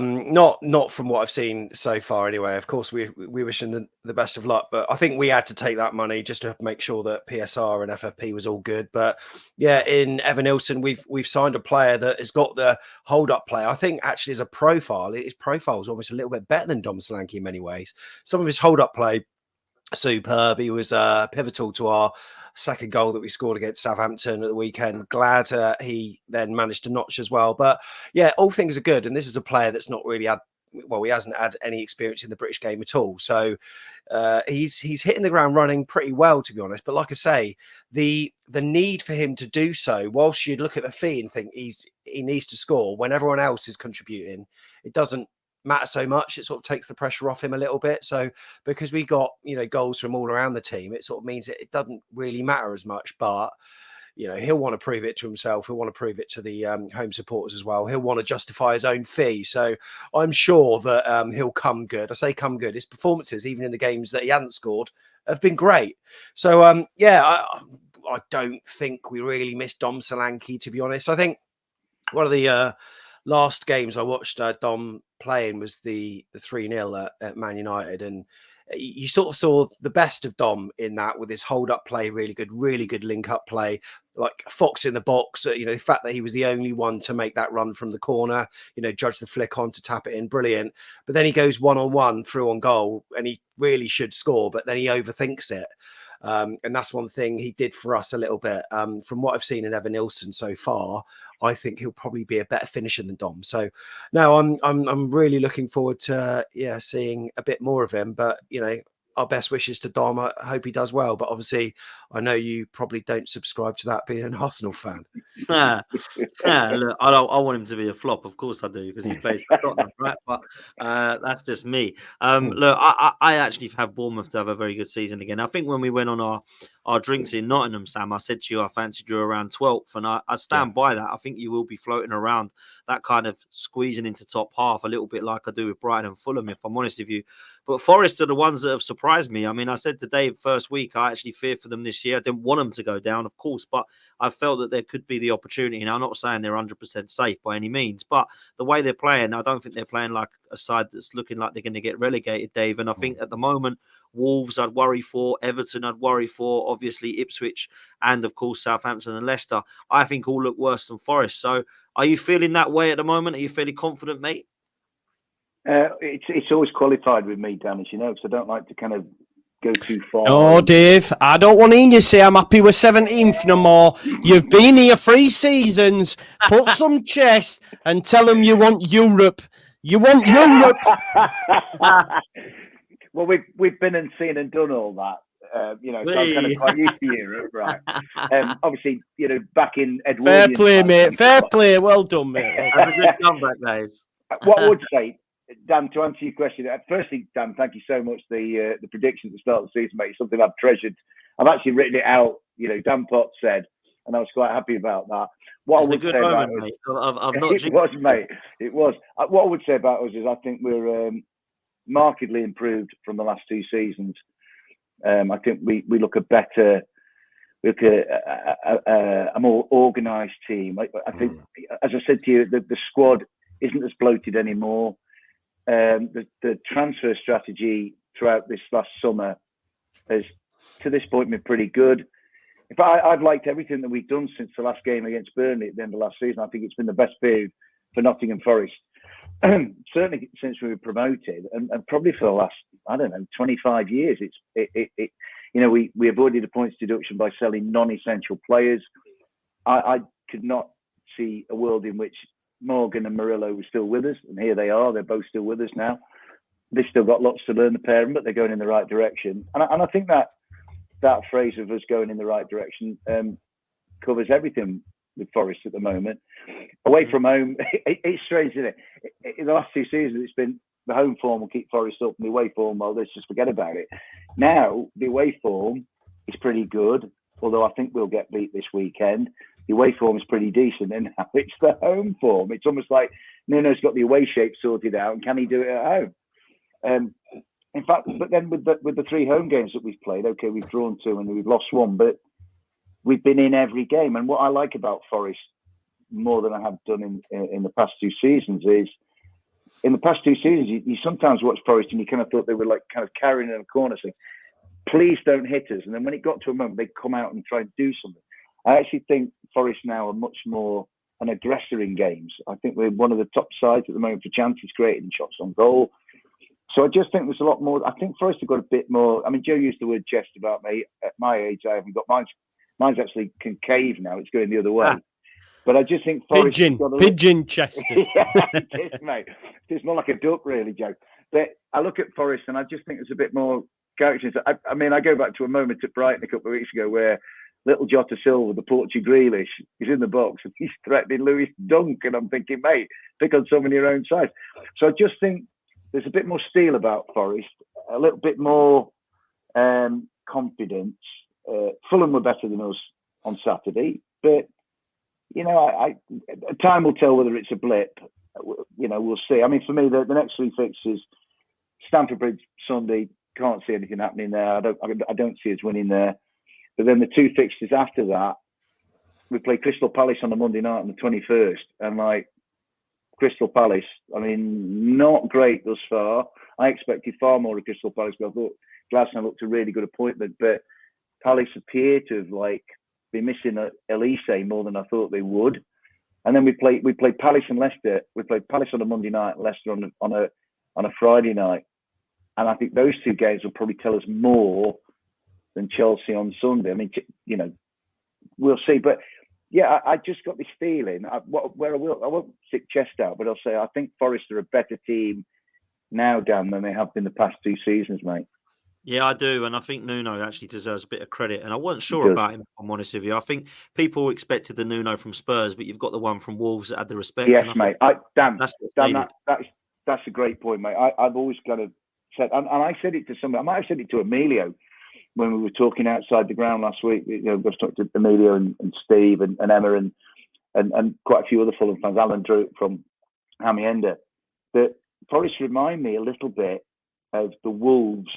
Not from what I've seen so far, anyway. Of course, we wish him the best of luck, but I think we had to take that money just to make sure that PSR and FFP was all good. But yeah, in Evan Nilsson, we've signed a player that has got the hold-up play. I think actually as a profile, his profile is almost a little bit better than Dom Solanke in many ways. Some of his hold-up play, superb. He was pivotal to our second goal that we scored against Southampton at the weekend. Glad he then managed to notch as well. But yeah, all things are good. And this is a player that's not really had he hasn't had any experience in the British game at all. So he's hitting the ground running pretty well, to be honest. But like I say, the need for him to do so, whilst you look at the fee and think he needs to score when everyone else is contributing, it doesn't matter so much. It sort of takes the pressure off him a little bit. So because we got, goals from all around the team, it sort of means that it doesn't really matter as much. But he'll want to prove it to himself. He'll want to prove it to the home supporters as well. He'll want to justify his own fee. So I'm sure that he'll come good. I say come good. His performances, even in the games that he hasn't scored, have been great. So, I don't think we really missed Dom Solanke, to be honest. I think one of the last games I watched Dom playing was the 3-0 at Man United. And you sort of saw the best of Dom in that, with his hold-up play, really good link-up play, like Fox in the box. The fact that he was the only one to make that run from the corner, judge the flick on to tap it in, brilliant. But then he goes one-on-one through on goal, and he really should score, but then he overthinks it. And that's one thing he did for us a little bit. From what I've seen in Evan Nilsson so far, I think he'll probably be a better finisher than Dom. So no, I'm really looking forward to seeing a bit more of him. But our best wishes to Dom. I hope he does well. But obviously, I know you probably don't subscribe to that, being an Arsenal fan. Look, I want him to be a flop. Of course I do, because he plays for Tottenham, right? But that's just me. Look, I actually have Bournemouth to have a very good season again. I think when we went on our drinks in Nottingham, Sam, I said to you I fancied you around 12th, and I stand by that. I think you will be floating around that kind of squeezing into top half, a little bit like I do with Brighton and Fulham, if I'm honest with you. But Forest are the ones that have surprised me. I mean, I said to Dave first week, I actually feared for them this year. I didn't want them to go down, of course, but I felt that there could be the opportunity. Now, I'm not saying they're 100% safe by any means, but the way they're playing, I don't think they're playing like a side that's looking like they're going to get relegated, Dave. And I think at the moment, Wolves I'd worry for, Everton I'd worry for, obviously Ipswich, and of course Southampton and Leicester, I think all look worse than Forest. So are you feeling that way at the moment? Are you fairly confident, mate? It's always qualified with me, Dan, as you know, because I don't like to kind of go too far. Oh, Dave, I don't want to hear you say I'm happy with 17th no more. You've been here 3 seasons. Put some chest and tell them you want Europe. You want Europe. Well, we've been and seen and done all that. So I'm kind of quite used to Europe, right? Obviously, back in Edwardian. Fair play, mate. Fair play. Well done, mate. Have a good comeback, guys. What I would say, Dan, to answer your question, firstly, Dan, thank you so much. The prediction at the start of the season, mate, is something I've treasured. I've actually written it out. Dan Potts said, and I was quite happy about that. What I would say about mate. I've not it was, mate. It was. What I would say about us is I think we're markedly improved from the last 2 seasons. I think we look a better, a more organised team. I think, as I said to you, the squad isn't as bloated anymore. The transfer strategy throughout this last summer has, to this point, been pretty good. I've liked everything that we've done since the last game against Burnley at the end of last season. I think it's been the best period for Nottingham Forest, certainly since we were promoted, and probably for the last 25 years. We avoided a points deduction by selling non-essential players. I could not see a world in which Morgan and Murillo were still with us, and here they are. They're both still with us now. They've still got lots to learn, the pair of them, but they're going in the right direction. And I think that phrase of us going in the right direction covers everything with Forest at the moment. Away from home, it's strange, isn't it? In the last 2 seasons, it's been the home form will keep Forest up, and the away form, well, let's just forget about it. Now, the away form is pretty good, although I think we'll get beat this weekend. The away form is pretty decent, and now it's the home form. It's almost like Nuno's got the away shape sorted out, and can he do it at home? In fact, but then with the 3 home games that we've played, okay, we've drawn 2 and we've lost 1, but we've been in every game. And what I like about Forest more than I have done in the past 2 seasons is, in the past 2 seasons, you sometimes watch Forest and you kind of thought they were like kind of carrying in a corner, saying, please don't hit us. And then when it got to a moment, they'd come out and try and do something. I actually think Forest now are much more an aggressor in games. I think we're one of the top sides at the moment for chances created and shots on goal. So I just think there's a lot more. I think Forest have got a bit more. I mean, Joe used the word chest about me. At my age, I haven't got mine. Mine's actually concave now. It's going the other way. But I just think Forest pigeon chested. Yeah, it is, mate. It's more like a duck, really, Joe. But I look at Forest and I just think there's a bit more character. I mean, I go back to a moment at Brighton a couple of weeks ago where little Jota Silva, the Portuguese Grealish, is in the box and he's threatening Lewis Dunk, and I'm thinking, mate, pick on someone your own size. So I just think there's a bit more steel about Forest, a little bit more confidence. Fulham were better than us on Saturday, but time will tell whether it's a blip. We'll see. I mean, for me, the next three fixtures: Stamford Bridge Sunday, can't see anything happening there. I don't see us winning there. But then the two fixtures after that, we play Crystal Palace on the Monday night on the 21st, and Crystal Palace, I mean, not great thus far. I expected far more of Crystal Palace, but I thought Glasgow looked a really good appointment. But Palace appear to have been missing Elise more than I thought they would. And then we played Palace and Leicester. We played Palace on a Monday night, Leicester on a Friday night. And I think those two games will probably tell us more than Chelsea on Sunday. I mean, we'll see. But yeah, I just got this feeling. I won't stick chest out, but I'll say I think Forest are a better team now, Dan, than they have been the past two seasons, mate. Yeah, I do. And I think Nuno actually deserves a bit of credit. And I wasn't sure about him, if I'm honest with you. I think people expected the Nuno from Spurs, but you've got the one from Wolves that had the respect. Yes, mate. That's a great point, mate. I've always kind of said, and I said it to somebody, I might have said it to Emilio when we were talking outside the ground last week. I was talking to Emilio and Steve and Emma and quite a few other Fulham fans, Alan Drew from Hamienda, that Forest remind me a little bit of the Wolves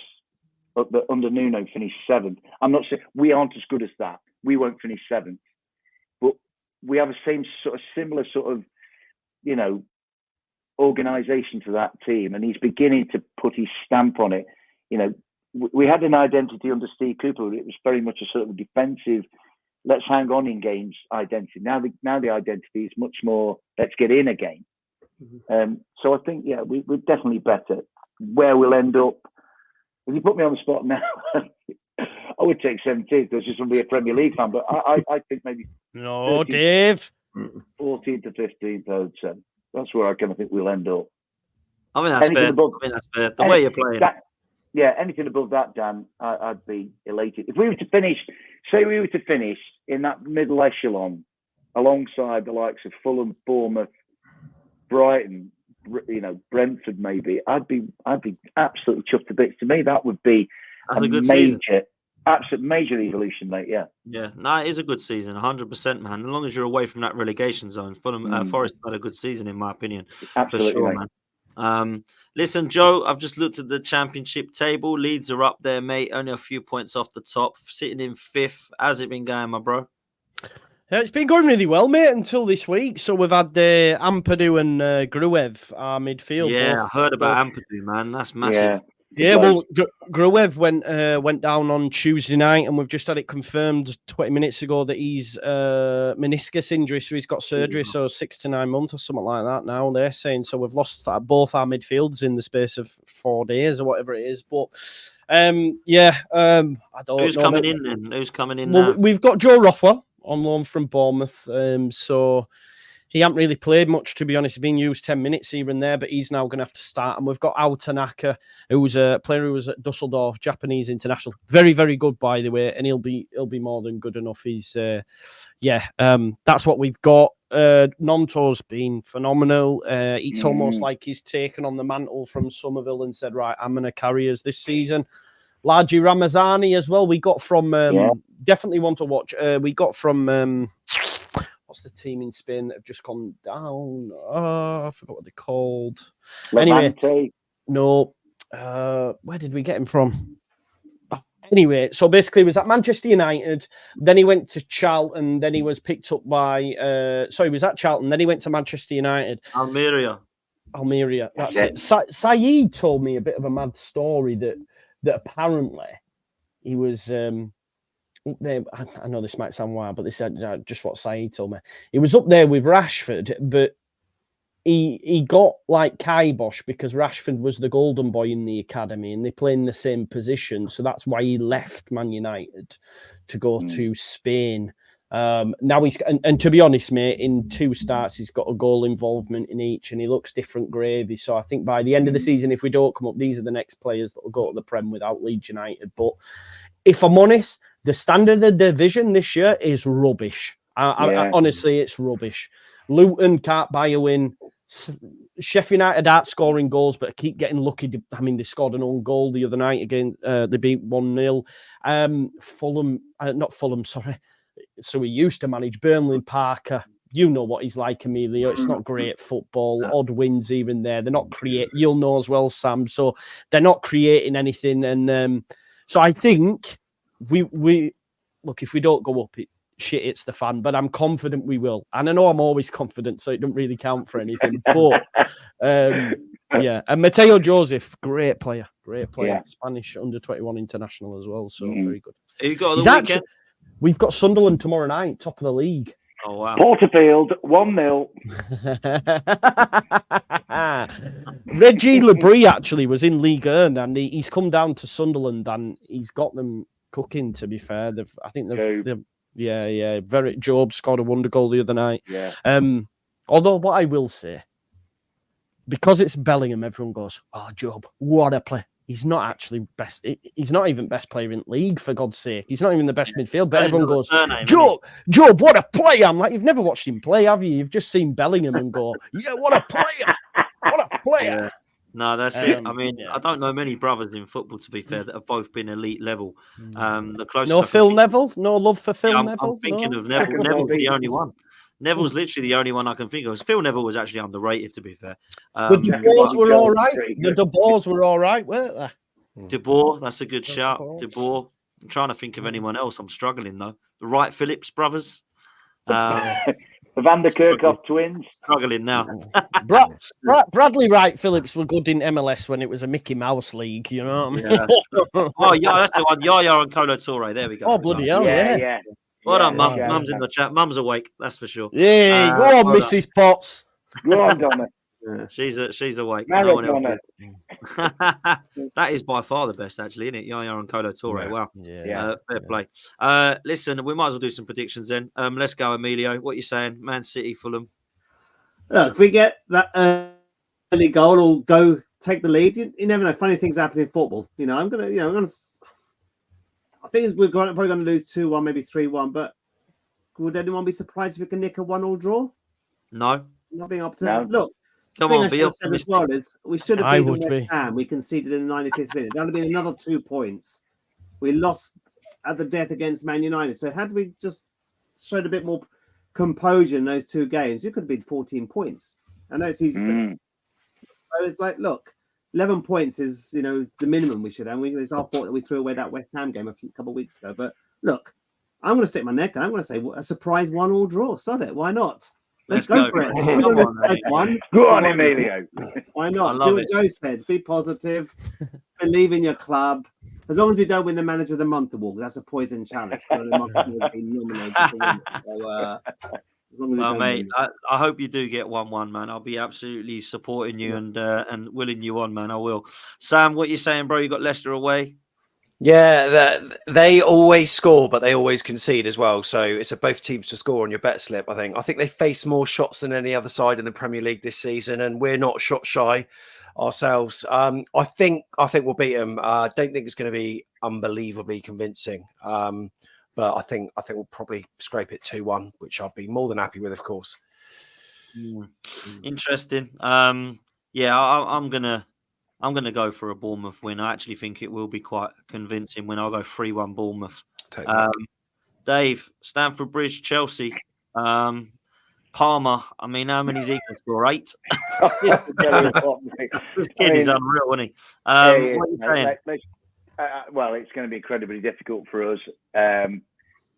that under Nuno finished seventh. I'm not saying we aren't as good as that. We won't finish seventh, but we have the same similar organisation to that team, and he's beginning to put his stamp on it. We had an identity under Steve Cooper. It was very much a sort of defensive, let's hang on in games identity. Now the identity is much more, let's get in a game. So I think, we're definitely better. Where we'll end up, if you put me on the spot now, I would take 17th. There's just going to be a Premier League fan, but I think maybe no, Dave, 14th to 15th. I would say that's where I kind of think we'll end up. I mean, that's fair. The way you're playing. Anything above that, Dan, I'd be elated. If we were to finish, in that middle echelon, alongside the likes of Fulham, Bournemouth, Brighton, Brentford, maybe, I'd be absolutely chuffed to bits. To me, that would be a major evolution, mate. Yeah. Yeah, no, it is a good season, 100%, man. As long as you're away from that relegation zone, Fulham, Forest had a good season, in my opinion. Absolutely, for sure, mate. Man. Listen, Joe, I've just looked at the championship table. Leeds are up there, mate. Only a few points off the top, sitting in fifth. How's it been going, my bro? It's been going really well, mate, until this week. So we've had Ampadu and Gruev, our midfield. Yeah, I heard about Ampadu, man. That's massive. Yeah, well, Gruev went down on Tuesday night, and we've just had it confirmed 20 minutes ago that he's meniscus injury, so he's got surgery, so 6 to 9 months or something like that now, they're saying. So we've lost both our midfields in the space of 4 days or whatever it is. But, I don't know. Who's coming in then? Who's coming in now? Well, we've got Joe Rothwell on loan from Bournemouth, so he hasn't really played much, to be honest. He's been used 10 minutes here and there, but he's now going to have to start. And we've got Ao Tanaka, who's a player who was at Dusseldorf, Japanese international. Very, very good, by the way, and he'll be more than good enough. He's, that's what we've got. Nonto's been phenomenal. It's almost like he's taken on the mantle from Somerville and said, right, I'm going to carry us this season. Laji Ramazani as well. We got from, definitely want to watch. We got from... what's the team in Spain that have just gone down? I forgot what they're called. Levante. Anyway, no. Where did we get him from? Anyway, so basically he was at Manchester United, then he went to Charlton, then he was picked up by... he was at Charlton, then he went to Manchester United. Almeria, that's it. Saeed told me a bit of a mad story that apparently he was... up there, I know this might sound wild, but this is just what Saeed told me. He was up there with Rashford, but he got like kibosh because Rashford was the golden boy in the academy and they play in the same position. So that's why he left Man United to go to Spain. Now and to be honest, mate, in 2 starts, he's got a goal involvement in each, and he looks different gravy. So I think by the end of the season, if we don't come up, these are the next players that will go to the Prem without Leeds United. But if I'm honest, the standard of the division this year is rubbish. I honestly, it's rubbish. Luton can't buy a win. Sheffield United aren't scoring goals, but keep getting lucky. I mean, they scored an own goal the other night again. They beat 1-0. Fulham, not Fulham, sorry. So he used to manage Burnley and Parker. You know what he's like, Emilio. It's not great football. Odd wins even there. They're not creating. You'll know as well, Sam. So they're not creating anything. And so I think we look, if we don't go up, shit hits the fan, but I'm confident we will. And I know I'm always confident, so it doesn't really count for anything. But yeah, and Mateo Joseph, great player. Spanish under-21 international as well, so very good. Who you got on the weekend? We've got Sunderland tomorrow night, top of the league. Oh wow! Porterfield 1-0. Reggie Lebris actually was in League One, and he's come down to Sunderland, and he's got them cooking. To be fair, Job scored a wonder goal the other night. Yeah. Although what I will say, because it's Bellingham, everyone goes, "Oh, Job, what a play!" He's not actually best. He's not even best player in league, for God's sake. He's not even the best midfield. But everyone goes, Job, what a player! I'm like, you've never watched him play, have you? You've just seen Bellingham and go, yeah, what a player! What a player! Yeah. No, that's it. I mean, I don't know many brothers in football, to be fair, that have both been elite level. The closest. No Phil Neville? No love for Phil Neville? I'm thinking of Neville. Neville's the only one. Neville's literally the only one I can think of. Phil Neville was actually underrated, to be fair. The De Boers were all right. The De Boers were all right, weren't they? De Boer, that's a good shout. De Boer. I'm trying to think of anyone else. I'm struggling though. The Wright Phillips brothers. The Van der Kerkhoff twins. Struggling now. Bradley Wright Phillips were good in MLS when it was a Mickey Mouse league. You know what I mean? Yeah. Oh yeah, that's the one. Yaya and Colo Torre. There we go. Oh bloody hell! Yeah. Well done, Mum. Mum's in the chat. Mum's awake. That's for sure. Yeah, go on, Mrs. Potts. Go on, Donna. Yeah, she's awake. No one else that is by far the best, actually, isn't it? Yaya and Colo Torre. Wow. Fair play. Listen, we might as well do some predictions then. Let's go, Emilio. What are you saying? Man City, Fulham. Look, if we get that early goal or go take the lead, you never know. Funny things happen in football. I think we're probably going to lose 2-1, maybe 3-1. But would anyone be surprised if we can nick a 1-1 draw? No. Not being up to look. Come on, be optimistic. As well is we should have beaten West Ham. We conceded in the 95th minute. That would have been another 2 points. We lost at the death against Man United. So had we just showed a bit more composure in those 2 games, you could have been 14 points. I know it's easy. So it's like, look, 11 points is the minimum we should have. It's our fault that we threw away that West Ham game a couple of weeks ago. But look, I'm going to stick my neck and I'm going to say a surprise 1-1 draw. Sod it. Why not? Let's go for it. Go on, Emilio. Why not? Do what Joe said. Be positive. Believe in your club. As long as we don't win the Manager of the Month award, that's a poison challenge. Mate, I hope you do get 1-1, man. I'll be absolutely supporting you and willing you on, man. I will. Sam, what you saying, bro? You got Leicester away? Yeah, they always score, but they always concede as well. So it's both teams to score on your bet slip, I think. I think they face more shots than any other side in the Premier League this season, and we're not shot shy ourselves. I think we'll beat them. I don't think it's going to be unbelievably convincing, but I think we'll probably scrape it 2-1, which I'll be more than happy with, of course. Interesting. Yeah, I'm gonna go for a Bournemouth win. I actually think it will be quite convincing when I'll go 3-1 Bournemouth. Dave, Stamford Bridge, Chelsea, Palmer. I mean, how many is he going to score? 8. This kid is unreal, isn't he? What are you saying? Well, it's going to be incredibly difficult for us.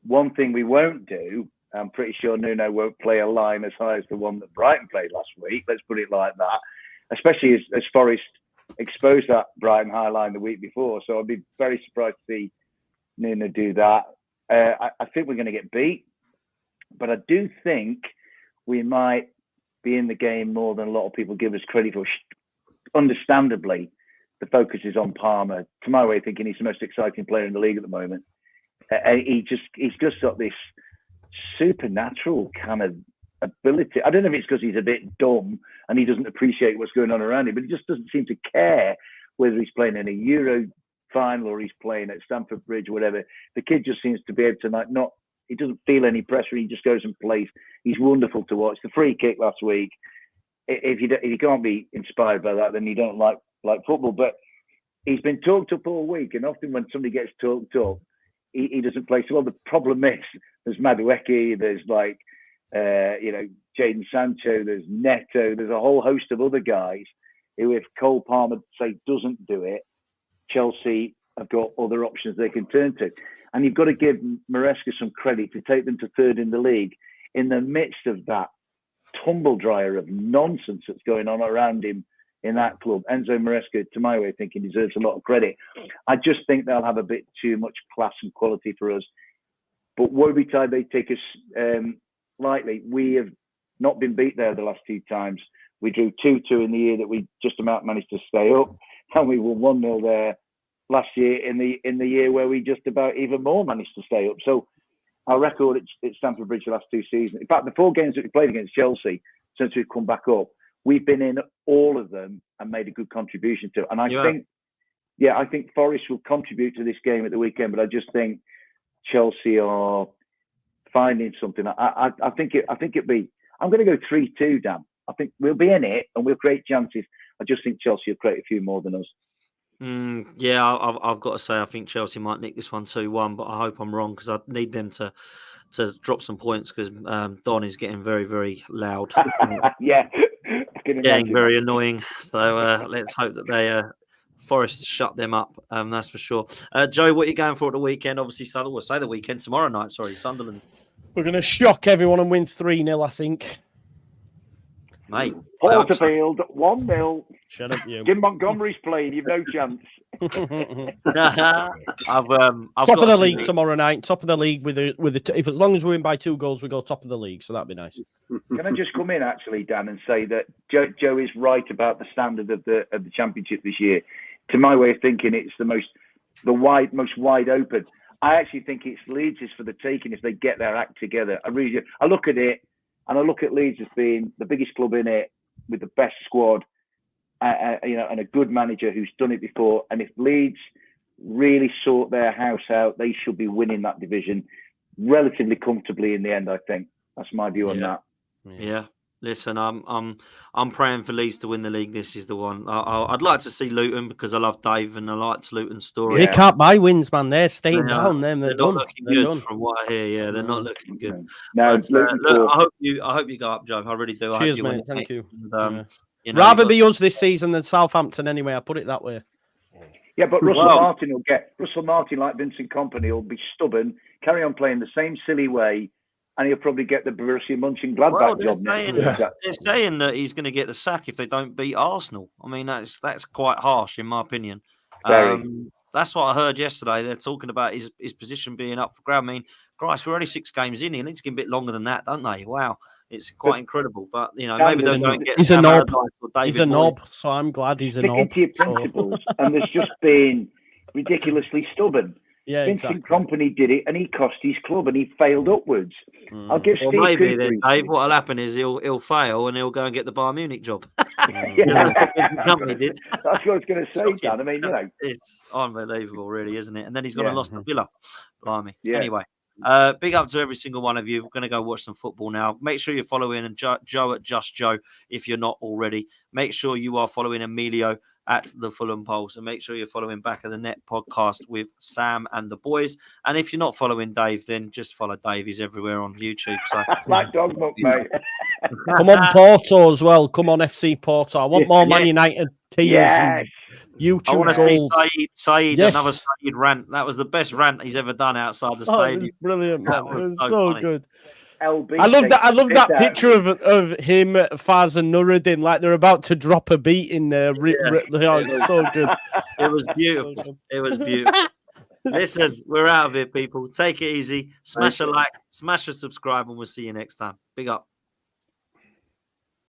One thing we won't do, I'm pretty sure Nuno won't play a line as high as the one that Brighton played last week. Let's put it like that. Especially as Forest exposed that Brighton high line the week before. So I'd be very surprised to see Nuno do that. I think we're going to get beat, but I do think we might be in the game more than a lot of people give us credit for. Understandably, the focus is on Palmer. To my way of thinking, he's the most exciting player in the league at the moment. He's just got this supernatural kind of ability. I don't know if it's because he's a bit dumb and he doesn't appreciate what's going on around him, but he just doesn't seem to care whether he's playing in a Euro final or he's playing at Stamford Bridge, whatever. The kid just seems to be able to he doesn't feel any pressure. He just goes and plays. He's wonderful to watch. The free kick last week, if you can't be inspired by that, then you don't like football. But he's been talked up all week, and often when somebody gets talked up, he doesn't play so well. The problem is there's Madueke, there's Jadon Sancho, there's Neto, there's a whole host of other guys who, if Cole Palmer, say, doesn't do it, Chelsea have got other options they can turn to. And you've got to give Maresca some credit to take them to third in the league in the midst of that tumble dryer of nonsense that's going on around him in that club. Enzo Maresca, to my way of thinking, deserves a lot of credit. I just think they'll have a bit too much class and quality for us. But woe betide they take us lightly. We have not been beat there the last two times. We drew 2-2 in the year that we just about managed to stay up, and we won 1-0 there last year in the year where we just about even more managed to stay up. So our record at Stamford Bridge the last two seasons, in fact, the 4 games that we played against Chelsea since we've come back up, we've been in all of them and made a good contribution to it. And I think Forest will contribute to this game at the weekend, but I just think Chelsea are finding something. I think it'd be. I'm going to go 3-2, Dan. I think we'll be in it and we'll create chances. I just think Chelsea will create a few more than us. I've got to say, I think Chelsea might nick this one 2-1, but I hope I'm wrong because I need them to drop some points because Don is getting very, very loud. Getting very annoying. So let's hope that they Forest shut them up. That's for sure. Joe, what are you going for at the weekend? Obviously, the weekend tomorrow night. Sorry, Sunderland. We're going to shock everyone and win 3-0, I think. Mate, Porterfield 1-0. Shut up, you. Jim Montgomery's playing. You've no chance. I've top of the league tomorrow night. Top of the league with if as long as we win by 2 goals, we go top of the league. So that'd be nice. Can I just come in actually, Dan, and say that Joe is right about the standard of the championship this year. To my way of thinking, it's the most wide open. I actually think it's Leeds is for the taking if they get their act together. I look at it. And I look at Leeds as being the biggest club in it with the best squad, and a good manager who's done it before. And if Leeds really sort their house out, they should be winning that division relatively comfortably in the end. I think that's my view on that. Yeah. Listen, I'm praying for Leeds to win the league. This is the one. I'd like to see Luton because I love Dave and I liked Luton's story. They can't buy wins, man. They're staying down. They're not looking good from what I hear. Yeah, they're not looking good. No, I hope you go up, Joe. I really do. Cheers, I hope you mate. Thank you. And, rather be us this season than Southampton anyway. I put it that way. Yeah, but Russell Martin, like Vincent Kompany, will be stubborn, carry on playing the same silly way. And he'll probably get the Borussia Mönchengladbach job next. They're saying that he's going to get the sack if they don't beat Arsenal. I mean, that's quite harsh, in my opinion. That's what I heard yesterday. They're talking about his position being up for grab. I mean, Christ, we're only 6 games in. He needs to get a bit longer than that, don't they? Wow, it's quite incredible. But maybe they'll go and get. He's a knob. He's a knob. So I'm glad he's a knob. To your principles, and there's just been ridiculously stubborn. Yeah, Vincent Kompany did it, and he cost his club, and he failed upwards. I'll give Steve maybe Cooper then, Dave. What'll happen is he'll fail, and he'll go and get the Bayern Munich job. That's what I was going to say, Dan. I mean, it's unbelievable, really, isn't it? And then he's got a loss to Villa. Blimey. Yeah. Anyway, big up to every single one of you. We're going to go watch some football now. Make sure you're following and Joe at Just Joe if you're not already. Make sure you are following Emilio at the Fulham Pulse, and make sure you're following Back of the Net podcast with Sam and the boys. And if you're not following Dave, then just follow Dave. He's everywhere on YouTube. So like dog book, mate. Come on, Porto as well. Come on, FC Porto. I want more Man United teams. Yes. YouTube I want to gold. see Saeed, another Saeed rant. That was the best rant he's ever done outside the stadium. It was brilliant, man. It was so funny. good. LB I love that picture of him, Faz and Nuruddin, like they're about to drop a beat in there. It's so good. It was beautiful. It was beautiful. Listen, we're out of here, people. Take it easy. Smash a like, smash a subscribe, and we'll see you next time. Big up.